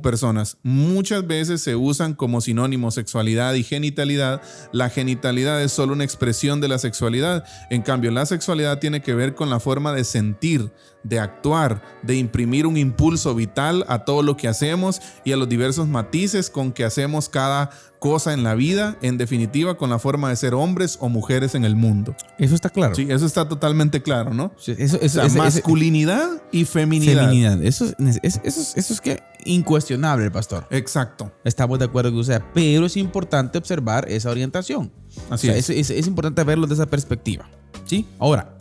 personas. Muchas veces se usan como sinónimos sexualidad y genitalidad. La genitalidad es solo una expresión de la sexualidad. En cambio, la sexualidad tiene que ver con la forma de sentir, de actuar, de imprimir un impulso vital a todo lo que hacemos y a los diversos matices con que hacemos cada cosa en la vida, en definitiva, con la forma de ser hombres o mujeres en el mundo. Eso está claro. Sí, eso está totalmente claro, ¿no? Sí, masculinidad y feminidad. Eso es que incuestionable, pastor. Exacto. Estamos de acuerdo con usted, pero es importante observar esa orientación. Así es. Es importante verlo desde esa perspectiva. ¿Sí? Ahora,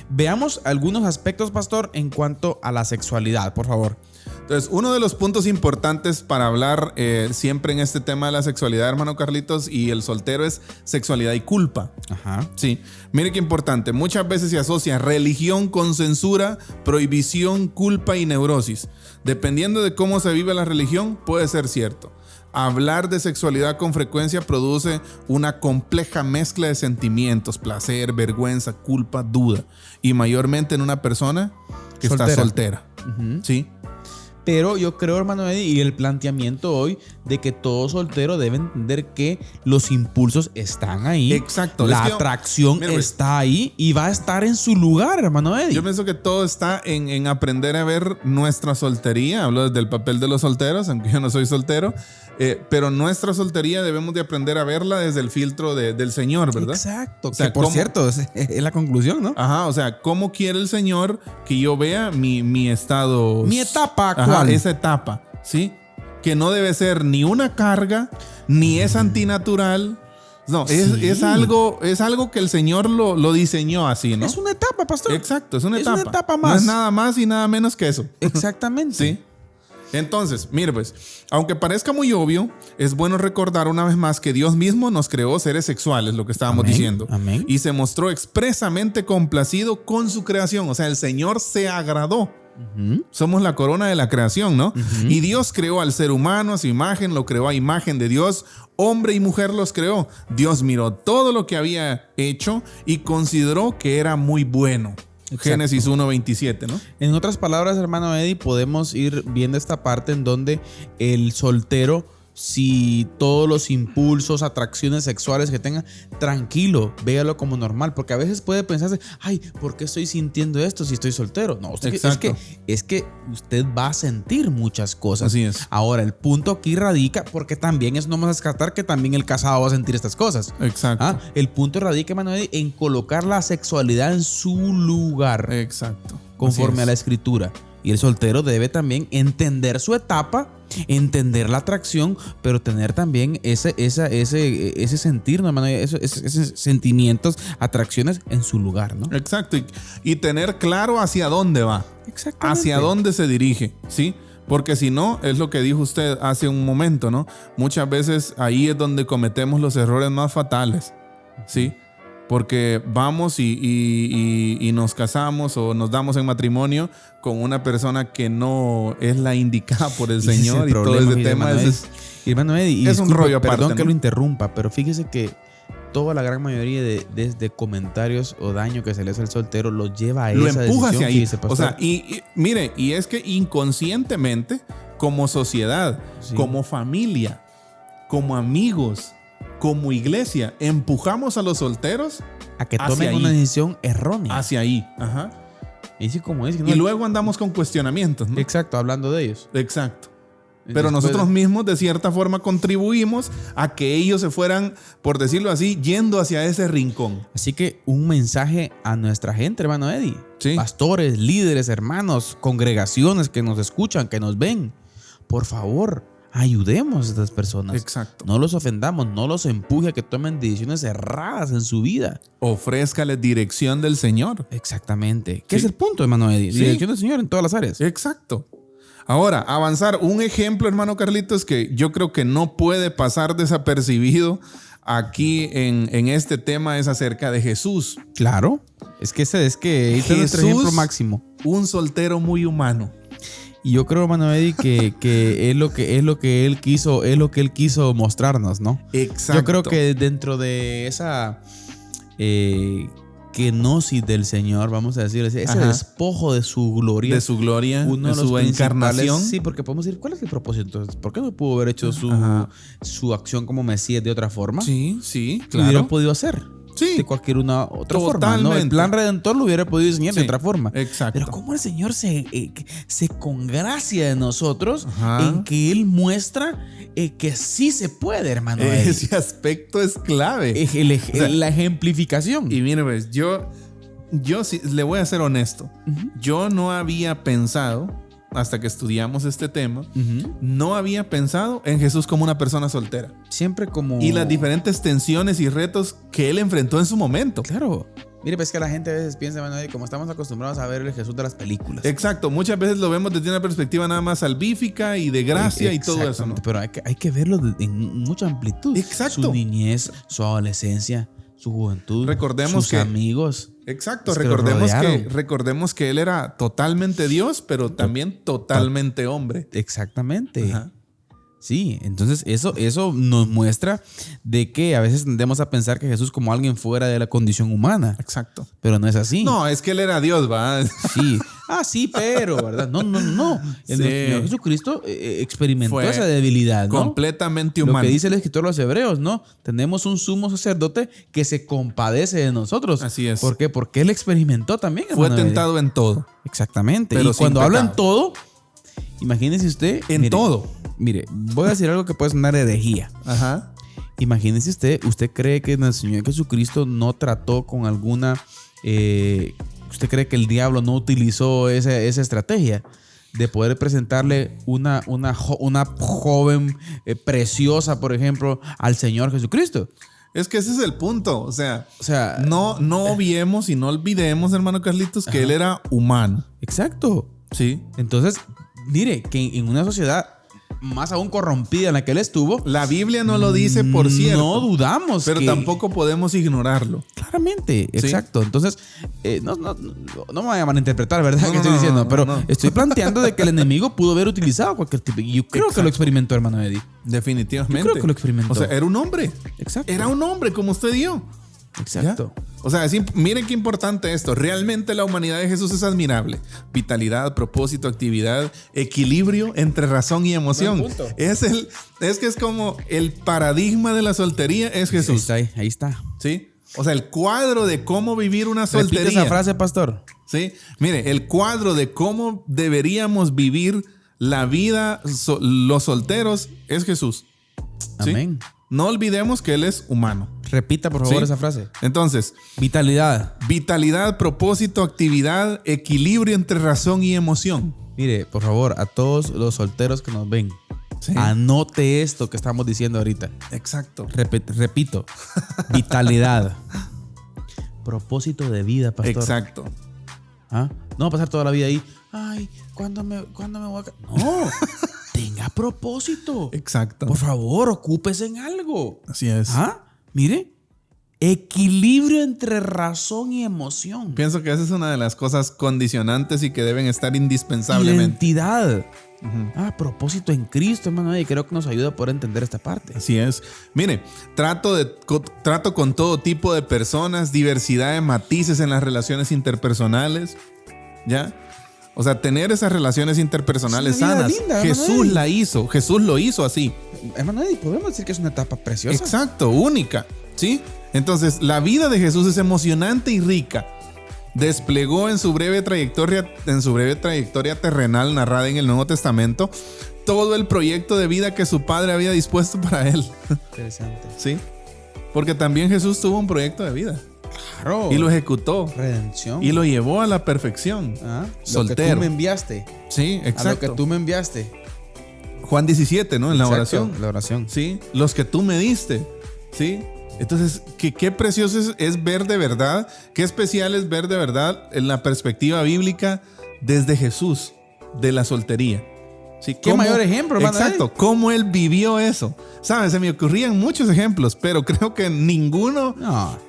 veamos algunos aspectos, pastor, en cuanto a la sexualidad, por favor. Entonces, uno de los puntos importantes para hablar siempre en este tema de la sexualidad, hermano Carlitos, y el soltero es sexualidad y culpa. Ajá. Sí. Mire qué importante. Muchas veces se asocia religión con censura, prohibición, culpa y neurosis. Dependiendo de cómo se vive la religión, puede ser cierto. Hablar de sexualidad con frecuencia produce una compleja mezcla de sentimientos, placer, vergüenza, culpa, duda. Y mayormente en una persona que está soltera. ¿Sí? Pero yo creo, hermano Eddie, y el planteamiento hoy de que todo soltero debe entender que los impulsos están ahí. Exacto. La atracción está ahí y va a estar en su lugar, hermano Eddie. Yo pienso que todo está en aprender a ver nuestra soltería. Hablo desde el papel de los solteros, aunque yo no soy soltero. Pero nuestra soltería debemos de aprender a verla desde el filtro del Señor, ¿verdad? Exacto. O sea, por cierto, es la conclusión, ¿no? Ajá, o sea, ¿cómo quiere el Señor que yo vea mi estado? Mi etapa actual. Ajá, esa etapa, ¿sí? Que no debe ser ni una carga, ni es antinatural. No, sí. es algo que el Señor lo diseñó así, ¿no? Es una etapa, pastor. Exacto, es una etapa. Es una etapa más. No es nada más y nada menos que eso. Exactamente. Sí. Entonces, mire pues, aunque parezca muy obvio, es bueno recordar una vez más que Dios mismo nos creó seres sexuales, lo que estábamos diciendo. Amén. Y se mostró expresamente complacido con su creación. O sea, el Señor se agradó. Somos la corona de la creación, ¿no? Y Dios creó al ser humano a su imagen, lo creó a imagen de Dios. Hombre y mujer los creó. Dios miró todo lo que había hecho y consideró que era muy bueno. Exacto. Génesis 1:27, ¿no? En otras palabras, hermano Eddie, podemos ir viendo esta parte en donde el soltero, si todos los impulsos, atracciones sexuales que tenga, tranquilo, véalo como normal, porque a veces puede pensarse, ay, ¿por qué estoy sintiendo esto si estoy soltero? No, usted, es que usted va a sentir muchas cosas. Así es. Ahora, el punto aquí radica, porque también eso no vamos a descartar que también el casado va a sentir estas cosas. Exacto. El punto radica, hermano Eddie, en colocar la sexualidad en su lugar. Exacto. Conforme a la escritura. Y el soltero debe también entender su etapa entender la atracción, pero tener también ese sentir, ¿no, hermano? Esos sentimientos, atracciones en su lugar, ¿no? Exacto. Y tener claro hacia dónde va. Exactamente. Hacia dónde se dirige, ¿sí? Porque si no, es lo que dijo usted hace un momento, ¿no? Muchas veces ahí es donde cometemos los errores más fatales, ¿sí? Porque vamos y nos casamos o nos damos en matrimonio con una persona que no es la indicada por el Señor y todo ese tema. Hermano Eddie, es un rollo aparte. Perdón que ¿no? lo interrumpa, pero fíjese que toda la gran mayoría de comentarios o daño que se le hace al soltero lo lleva a lo esa empuja hacia ahí. Pastor. O sea, mire, y es que inconscientemente, como sociedad, como familia, como amigos, como iglesia, empujamos a los solteros a que tomen una decisión errónea. Hacia ahí. Ajá. Y así como es. ¿no? Y luego andamos con cuestionamientos, ¿no? Exacto, hablando de ellos. Exacto. Pero nosotros mismos de cierta forma contribuimos a que ellos se fueran, por decirlo así, yendo hacia ese rincón. Así que un mensaje a nuestra gente, hermano Eddie. Sí. Pastores, líderes, hermanos, congregaciones que nos escuchan, que nos ven. Por favor, ayudemos a estas personas. Exacto. No los ofendamos, no los empuje a que tomen decisiones erradas en su vida. Ofrézcales dirección del Señor. Exactamente. ¿Qué es el punto, hermano Eddie? Sí. Dirección del Señor en todas las áreas. Exacto. Ahora, avanzar. Un ejemplo, hermano Carlitos, que yo creo que no puede pasar desapercibido aquí en este tema es acerca de Jesús. Claro. Es que este es nuestro ejemplo máximo. Un soltero muy humano. Y yo creo, hermano Eddie, que es lo que él quiso mostrarnos, ¿no? Exacto. Yo creo que dentro de esa kenosis del Señor, vamos a decir, ese despojo de su gloria. De su gloria, uno de su encarnación. Sí, porque podemos decir, ¿cuál es el propósito? Entonces, ¿por qué no pudo haber hecho su acción como Mesías de otra forma? Sí, Lo claro. hubiera podido hacer. Sí. De cualquier otra forma, ¿no? El plan redentor lo hubiera podido diseñar de otra forma. Exacto. Pero cómo el Señor se congracia de nosotros en que Él muestra que sí se puede, hermano. Ese aspecto es clave. La ejemplificación. Y mire, pues, yo sí, le voy a ser honesto. Yo no había pensado, hasta que estudiamos este tema, no había pensado en Jesús como una persona soltera. Siempre como... Y las diferentes tensiones y retos que él enfrentó en su momento. Claro. Mire, pues que la gente a veces piensa, bueno, como estamos acostumbrados a ver el Jesús de las películas. Exacto. Muchas veces lo vemos desde una perspectiva nada más salvífica y de gracia y todo eso, ¿no? Pero hay que verlo en mucha amplitud. Exacto. Su niñez, su adolescencia, su juventud, recordemos sus amigos. Exacto, que recordemos que él era totalmente Dios, pero también totalmente hombre. Exactamente. Sí, entonces eso nos muestra de que a veces tendemos a pensar que Jesús como alguien fuera de la condición humana. Exacto. Pero no es así. No, es que él era Dios, ¿va? Sí. Sí, pero, ¿verdad? No. El Señor Jesucristo experimentó esa debilidad, ¿no? Completamente humano. Lo que dice el escritor de los Hebreos, ¿no? Tenemos un sumo sacerdote que se compadece de nosotros. Así es. ¿Por qué? Porque él experimentó también. Fue tentado en todo. Exactamente. Pero y cuando habla en pecado. todo, imagínese usted. En todo. Mire, voy a decir algo que puede sonar herejía. Imagínese usted cree que el Señor Jesucristo no trató con alguna... ¿Usted cree que el diablo no utilizó esa estrategia de poder presentarle una joven preciosa, por ejemplo, al Señor Jesucristo? Es que ese es el punto. O sea no obviemos y no olvidemos, hermano Carlitos, que él era humano. Exacto. Sí. Entonces, mire, que en una sociedad más aún corrompida en la que él estuvo, la Biblia no lo dice, por cierto. No dudamos. Pero tampoco podemos ignorarlo. Claramente, exacto. ¿Sí? Entonces, no me vayan a malinterpretar, ¿verdad? Que estoy diciendo, pero estoy planteando de que el enemigo pudo haber utilizado cualquier tipo. Y yo creo que lo experimentó, hermano Eddie. Definitivamente. Yo creo que lo experimentó. O sea, era un hombre. Exacto. Era un hombre como usted dio. Exacto. ¿Ya? O sea, miren qué importante esto. Realmente la humanidad de Jesús es admirable. Vitalidad, propósito, actividad, equilibrio entre razón y emoción. Es que es como el paradigma de la soltería es Jesús. Ahí está. ¿Sí? O sea, el cuadro de cómo vivir una soltería. Repite esa frase, pastor. Sí. Mire, el cuadro de cómo deberíamos vivir la vida los solteros es Jesús. ¿Sí? Amén. No olvidemos que él es humano. Repita, por favor, esa frase. Entonces, vitalidad, propósito, actividad, equilibrio entre razón y emoción. Mire, por favor, a todos los solteros que nos ven, Sí. Anote esto que estamos diciendo ahorita. Exacto. Repito. Vitalidad. Propósito de vida, pastor. Exacto. ¿Ah? No va a pasar toda la vida ahí. Ay, ¿cuándo me voy a... No. Tenga propósito. Exacto. Por favor, ocúpese en algo. Así es. ¿Ah? Mire. Equilibrio entre razón y emoción. Pienso que esa es una de las cosas condicionantes y que deben estar indispensablemente. Identidad. Propósito en Cristo, hermano. Y creo que nos ayuda a poder entender esta parte. Así es. Mire, trato con todo tipo de personas, diversidad de matices en las relaciones interpersonales. ¿Ya? O sea, tener esas relaciones interpersonales sanas. Linda, Jesús la hizo. Jesús lo hizo así. Hermano Eddie, podemos decir que es una etapa preciosa. Exacto, única. ¿Sí? Entonces, la vida de Jesús es emocionante y rica. Desplegó en su breve trayectoria terrenal narrada en el Nuevo Testamento todo el proyecto de vida que su padre había dispuesto para él. Interesante. Sí. Porque también Jesús tuvo un proyecto de vida. Claro. Y lo ejecutó. Redención. Y lo llevó a la perfección. Soltero. Lo que tú me enviaste. Sí, exacto. A lo que tú me enviaste. Juan 17, ¿no? En la oración. La oración. Sí. Los que tú me diste. Sí. Entonces, qué precioso es ver de verdad, qué especial es ver de verdad en la perspectiva bíblica desde Jesús, de la soltería. ¿Sí? ¿Qué mayor ejemplo, hermano? Exacto, cómo él vivió eso. ¿Sabes? Se me ocurrían muchos ejemplos, pero creo que ninguno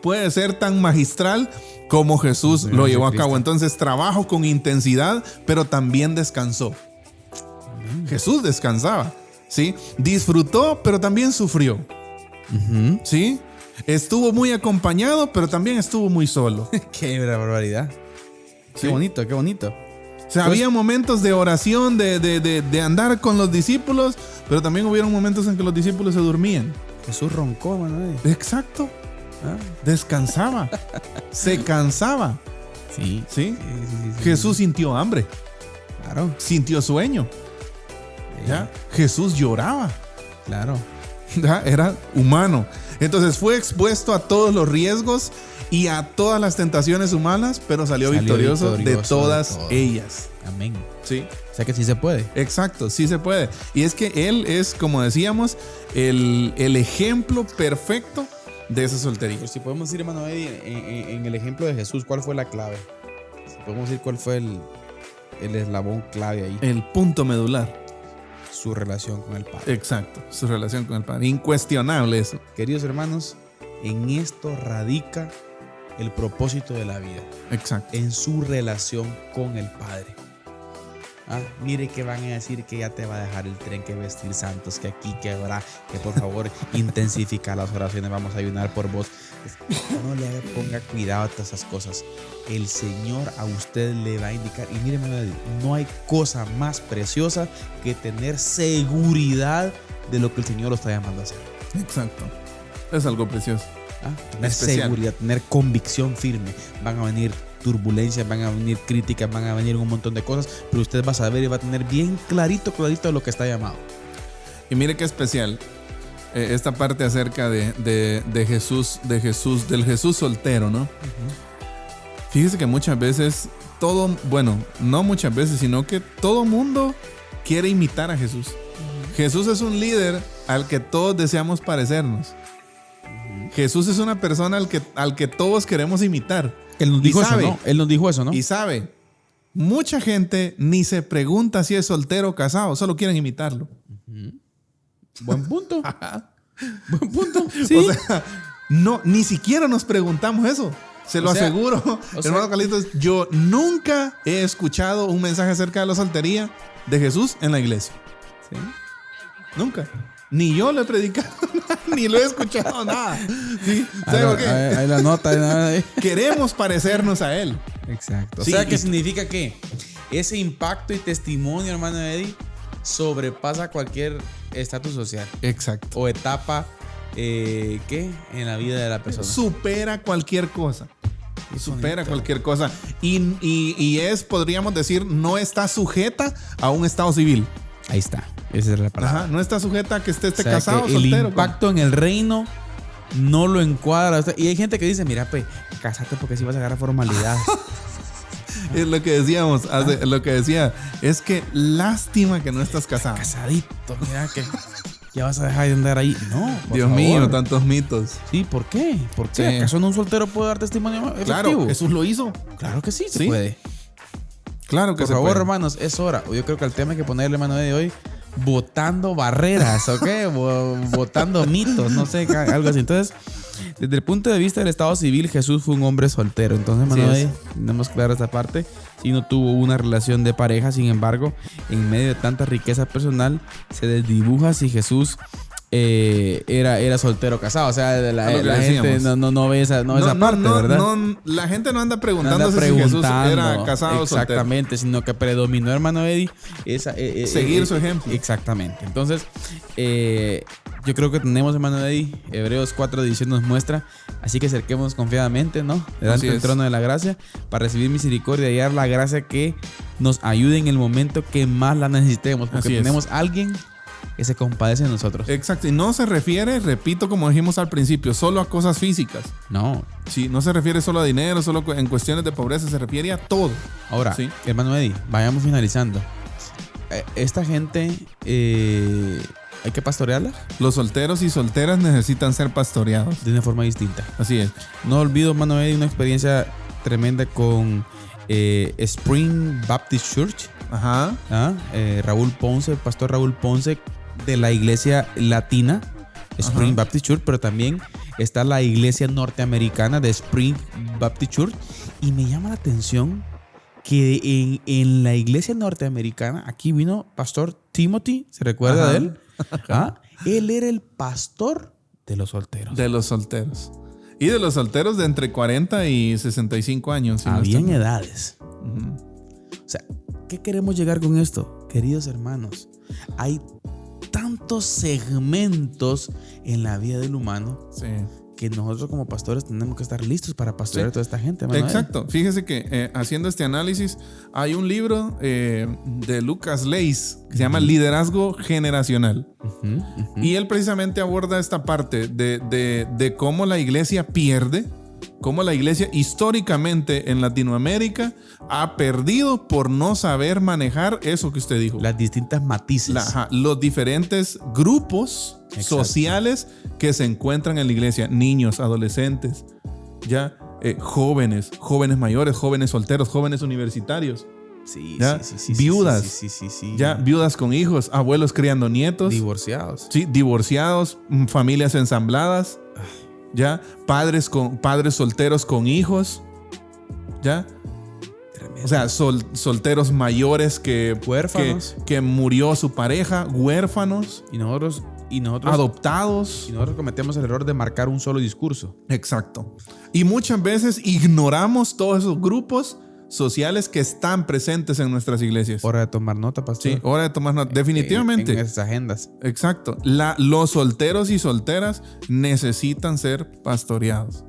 puede ser tan magistral como Jesús lo llevó a cabo. Entonces, trabajó con intensidad, pero también descansó. Jesús descansaba, ¿sí? Disfrutó, pero también sufrió. ¿Sí? Estuvo muy acompañado, pero también estuvo muy solo. Qué barbaridad. Qué bonito, qué bonito. O sea, había momentos de oración, de andar con los discípulos, pero también hubieron momentos en que los discípulos se dormían. Jesús roncó, Manuel. Exacto. Descansaba. Se cansaba. Sí. ¿Sí? Jesús sintió hambre. Claro. Sintió sueño. ¿Ya? Jesús lloraba. Claro. ¿Ya? Era humano. Entonces fue expuesto a todos los riesgos y a todas las tentaciones humanas, pero salió victorioso de todas ellas. Amén. Sí. O sea que sí se puede. Exacto, sí se puede. Y es que él es, como decíamos, el ejemplo perfecto de esa soltería. Pues si podemos decir, hermano Eddie, en el ejemplo de Jesús, ¿cuál fue la clave? Si podemos decir cuál fue el eslabón clave ahí. El punto medular. Su relación con el Padre. Exacto, su relación con el Padre. Incuestionable eso. Queridos hermanos, en esto radica el propósito de la vida. Exacto. En su relación con el Padre. Mire que van a decir que ya te va a dejar el tren, que vestir santos, que aquí, que habrá, que por favor intensifica las oraciones, vamos a ayunar por vos. No le ponga cuidado a todas esas cosas. El Señor a usted le va a indicar. Y mire, no hay cosa más preciosa que tener seguridad de lo que el Señor lo está llamando a hacer. Exacto. Es algo precioso. Tener seguridad, tener convicción firme. Van a venir turbulencias, van a venir críticas, van a venir un montón de cosas, pero usted va a saber y va a tener bien clarito de lo que está llamado. Y mire qué especial esta parte acerca de Jesús, del Jesús soltero, ¿no? Fíjese que muchas veces no muchas veces, sino que todo mundo quiere imitar a Jesús. Jesús es un líder al que todos deseamos parecernos. Jesús es una persona al que todos queremos imitar. Él nos dijo eso, ¿no? Él nos dijo eso, ¿no? Y sabe, mucha gente ni se pregunta si es soltero o casado, solo quieren imitarlo. Buen punto. Buen punto. Sí. O sea, no, ni siquiera nos preguntamos eso. Se lo aseguro. Hermano Carlitos, yo nunca he escuchado un mensaje acerca de la soltería de Jesús en la iglesia. ¿Sí? Nunca. Ni yo lo he predicado, ni lo he escuchado nada. ¿Sí? ¿Sabes por qué? Ahí la nota. Queremos parecernos a él. Exacto. O sea, ¿qué significa que ese impacto y testimonio, hermano Eddie, sobrepasa cualquier estatus social? Exacto. O etapa en la vida de la persona. Supera cualquier cosa. Cualquier cosa. Y podríamos decir, no está sujeta a un estado civil. Ahí está. Esa es la palabra. Ajá, no está sujeta a que esté casado o soltero. El impacto en el reino no lo encuadra. Y hay gente que dice, mira, cásate porque si vas a agarrar formalidad. Es lo que decíamos, lo que decía, es que lástima que no estás casado. Casadito, mira que ya vas a dejar de andar ahí. No, Dios mío, tantos mitos. Sí, ¿por qué? ¿Por qué? Sí. ¿Acaso no un soltero puede dar testimonio efectivo? Claro, Jesús lo hizo. Claro que sí, se Sí. puede. Claro que Por se favor, puede. hermanos, es hora. Yo creo que el tema hay que ponerle, hermano, de hoy, botando barreras, ¿ok? Botando mitos, no sé, algo así. Entonces, desde el punto de vista del estado civil, Jesús fue un hombre soltero. Entonces, hermano, Así es. tenemos clara esta parte. Sí, no tuvo una relación de pareja, sin embargo, en medio de tanta riqueza personal, se desdibuja si Jesús era soltero o casado. O sea, la gente no ve esa parte, ¿verdad? La gente no anda No preguntándose anda si Jesús preguntando, era casado o soltero. exactamente, sino que predominó, hermano Eddie, Seguir su ejemplo. Exactamente. Entonces, yo creo que tenemos, hermano Eddie, Hebreos 4:17 nos muestra, así que acerquémonos confiadamente, ¿no? Delante del trono de la gracia, para recibir misericordia y hallar la gracia que nos ayude en el momento que más la necesitemos, porque Así es. tenemos alguien que se compadece de nosotros. Exacto. Y no se refiere, repito, como dijimos al principio, solo a cosas físicas. No. Sí, no se refiere solo a dinero, solo en cuestiones de pobreza, se refiere a todo. Ahora, Sí. hermano Eddie, vayamos finalizando. Esta gente, ¿hay que pastorearla? Los solteros y solteras necesitan ser pastoreados. De una forma distinta. Así es. No olvido, hermano Eddie, una experiencia tremenda con Spring Baptist Church. Ajá. Raúl Ponce, el pastor Raúl Ponce de la iglesia latina, Spring Baptist Church, pero también está la iglesia norteamericana de Spring Baptist Church. Y me llama la atención que en la iglesia norteamericana, aquí vino pastor Timothy, ¿se recuerda de él? Él era el pastor de los solteros. De los solteros. Y de los solteros de entre 40 y 65 años. Si no Habían estoy mal. edades. O sea, ¿qué queremos llegar con esto? Queridos hermanos, hay tantos segmentos en la vida del humano Sí. que nosotros como pastores tenemos que estar listos para pastorear a toda esta gente, hermano. Exacto. Fíjese que haciendo este análisis, hay un libro de Lucas Leis que se llama Liderazgo Generacional. Y él precisamente aborda esta parte de cómo la iglesia pierde, cómo la iglesia históricamente en Latinoamérica ha perdido por no saber manejar eso que usted dijo. Las distintas matices. Los diferentes grupos sociales que se encuentran en la iglesia. Niños, adolescentes, ya jóvenes mayores, jóvenes solteros, jóvenes universitarios. Sí, ¿ya? sí, Viudas. Sí. Ya, viudas con hijos, abuelos criando nietos. Divorciados. Sí, divorciados, familias ensambladas. Ya, padres solteros con hijos. Ya. Tremendo. O sea, solteros mayores Huérfanos. que murió su pareja, huérfanos, Y nosotros adoptados. Y nosotros cometemos el error de marcar un solo discurso. Exacto. Y muchas veces ignoramos todos esos grupos sociales que están presentes en nuestras iglesias. Hora de tomar nota, pastor. Sí, hora de tomar nota. Definitivamente. En esas agendas. Exacto. Los solteros y solteras necesitan ser pastoreados.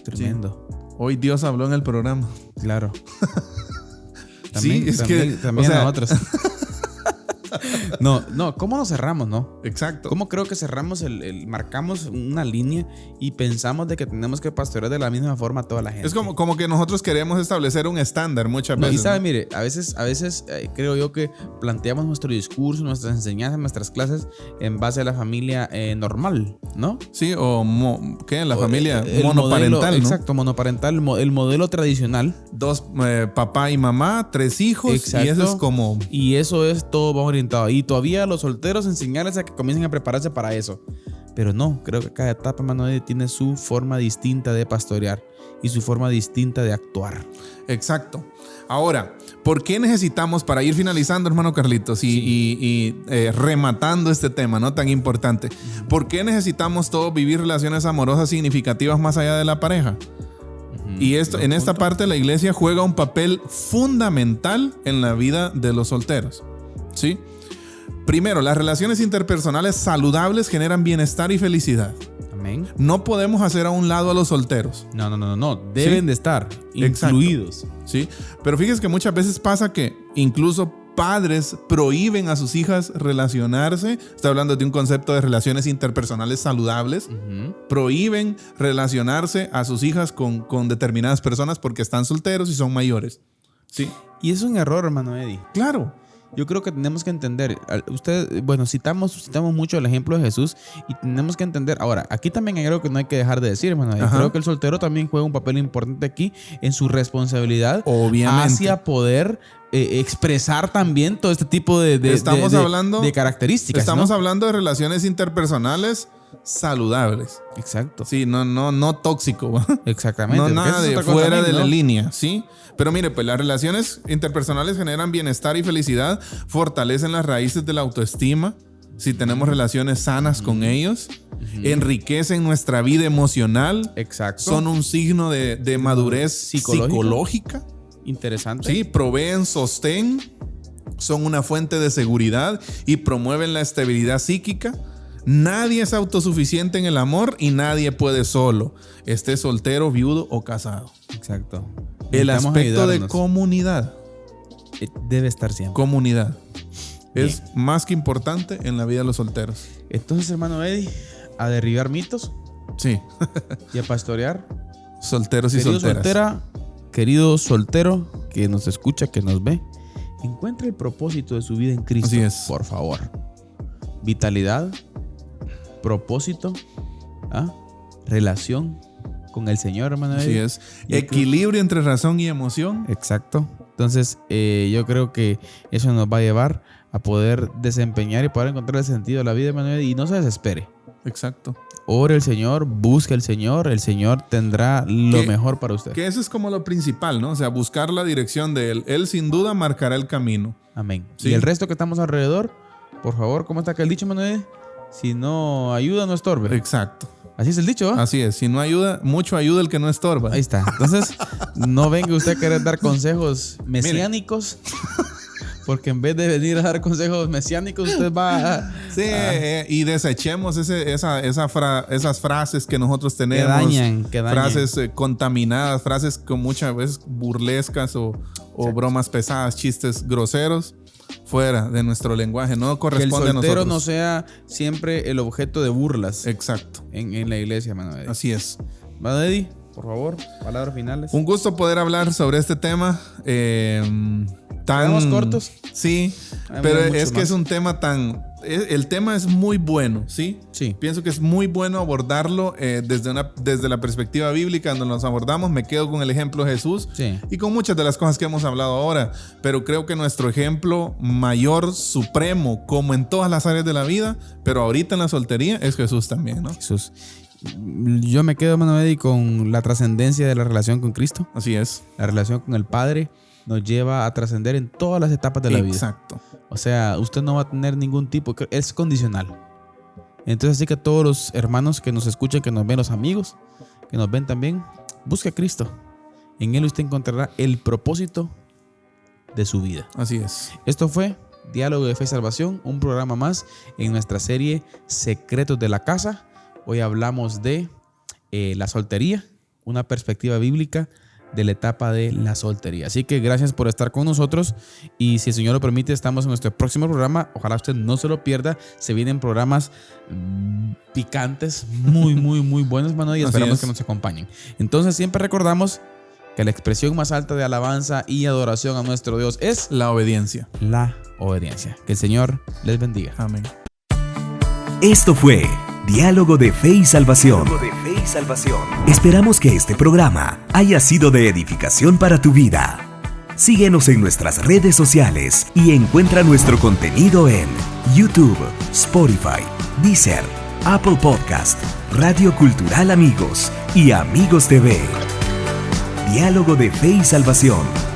Tremendo. Hoy Dios habló en el programa. Claro. Sí, es que, también o sea, nosotros. No, ¿cómo nos cerramos, no? Exacto. ¿Cómo creo que cerramos marcamos una línea y pensamos de que tenemos que pastorear de la misma forma a toda la gente? Es como que nosotros queremos establecer un estándar muchas veces. Y sabe, mire, a veces creo yo que planteamos nuestro discurso, nuestras enseñanzas, nuestras clases en base a la familia normal, ¿no? Sí, o ¿qué? La familia El monoparental, modelo, ¿no? Exacto, monoparental, el modelo tradicional. Dos, papá y mamá, 3 hijos. Exacto. Y eso es como... Y eso es todo va orientado. Y todavía a los solteros enseñarles a que comiencen a prepararse para eso. Pero no, creo que cada etapa, hermano, tiene su forma distinta de pastorear y su forma distinta de actuar. Exacto. Ahora, ¿por qué necesitamos, para ir finalizando, hermano Carlitos, y rematando este tema, ¿no? Tan importante, ¿por qué necesitamos todos vivir relaciones amorosas significativas más allá de la pareja? Y en esta parte la iglesia juega un papel fundamental en la vida de los solteros. ¿Sí? Primero, las relaciones interpersonales saludables generan bienestar y felicidad. Amén. No podemos hacer a un lado a los solteros. No. Deben de estar incluidos. ¿Sí? Pero fíjese que muchas veces pasa que incluso padres prohíben a sus hijas relacionarse. Estoy hablando de un concepto de relaciones interpersonales saludables. Prohíben relacionarse a sus hijas con determinadas personas porque están solteros y son mayores. Sí. Y es un error, hermano Eddie. Claro. Yo creo que tenemos que entender, citamos mucho el ejemplo de Jesús y tenemos que entender. Ahora, aquí también hay algo que no hay que dejar de decir, hermano. Yo creo que el soltero también juega un papel importante aquí en su responsabilidad, obviamente, hacia poder expresar también todo este tipo de características. Estamos hablando de relaciones interpersonales saludables. Exacto. Sí, no tóxico. Exactamente. No nada de fuera de la línea, ¿sí? Pero mire, pues las relaciones interpersonales generan bienestar y felicidad, fortalecen las raíces de la autoestima. Si tenemos relaciones sanas con ellos, enriquecen nuestra vida emocional. Exacto. Son un signo de madurez psicológica. Interesante. Sí, proveen sostén, son una fuente de seguridad y promueven la estabilidad psíquica. Nadie es autosuficiente en el amor y nadie puede solo, esté soltero, viudo o casado. Exacto. El aspecto de comunidad debe estar siempre. Comunidad. Bien. Es más que importante en la vida de los solteros. Entonces, hermano Eddie, a derribar mitos. Sí. Y a pastorear solteros y solteras. Querido soltero que nos escucha, que nos ve, encuentre el propósito de su vida en Cristo. Así es. Por favor. Vitalidad, propósito, relación con el Señor, hermano. Así es. Equilibrio entre razón y emoción. Exacto. Entonces, yo creo que eso nos va a llevar a poder desempeñar y poder encontrar el sentido de la vida, hermano. Y no se desespere. Exacto. Ore al Señor, busque al Señor. El Señor tendrá lo mejor para usted. Que eso es como lo principal, ¿no? O sea, buscar la dirección de Él. Él sin duda marcará el camino. Amén. ¿Sí? Y el resto que estamos alrededor, por favor, ¿cómo está acá el dicho, hermano? Si no ayuda, no estorbe. Exacto. Así es el dicho, ¿eh? Así es. Si no ayuda, mucho ayuda el que no estorba. Ahí está. Entonces, no venga usted a querer dar consejos mesiánicos. Porque en vez de venir a dar consejos mesiánicos, usted va a... Sí, y desechemos esas frases que nosotros tenemos. Que dañan. Frases contaminadas, frases con muchas veces burlescas o bromas pesadas, chistes groseros. Fuera de nuestro lenguaje, no corresponde a nosotros. Que el soltero no sea siempre el objeto de burlas. Exacto. En la iglesia, hermano Eddie. Así es. Hermano Eddie, por favor, palabras finales. Un gusto poder hablar sobre este tema. ¿Estamos cortos? Sí, pero es que es un tema tan... El tema es muy bueno, ¿sí? Sí. Pienso que es muy bueno abordarlo desde la perspectiva bíblica, donde nos abordamos. Me quedo con el ejemplo de Jesús y con muchas de las cosas que hemos hablado ahora. Pero creo que nuestro ejemplo mayor, supremo, como en todas las áreas de la vida, pero ahorita en la soltería, es Jesús también, ¿no? Jesús. Yo me quedo, hermano Eddie, con la trascendencia de la relación con Cristo. Así es. La relación con el Padre nos lleva a trascender en todas las etapas de la vida. Exacto. O sea, usted no va a tener ningún tipo, es condicional. Entonces, así que todos los hermanos que nos escuchan, que nos ven, los amigos que nos ven también, busque a Cristo. En Él usted encontrará el propósito de su vida. Así es. Esto fue Diálogo de Fe y Salvación, un programa más en nuestra serie Secretos de la Casa. Hoy hablamos de la soltería, una perspectiva bíblica de la etapa de la soltería. Así que gracias por estar con nosotros y si el Señor lo permite, estamos en nuestro próximo programa. Ojalá usted no se lo pierda. Se vienen programas picantes, muy buenos, hermano, y esperamos que nos acompañen. Entonces siempre recordamos que la expresión más alta de alabanza y adoración a nuestro Dios es la obediencia. La obediencia. Que el Señor les bendiga. Amén. Esto fue Diálogo de Fe y Salvación. Esperamos que este programa haya sido de edificación para tu vida. Síguenos en nuestras redes sociales y encuentra nuestro contenido en YouTube, Spotify, Deezer, Apple Podcast, Radio Cultural Amigos y Amigos TV. Diálogo de Fe y Salvación.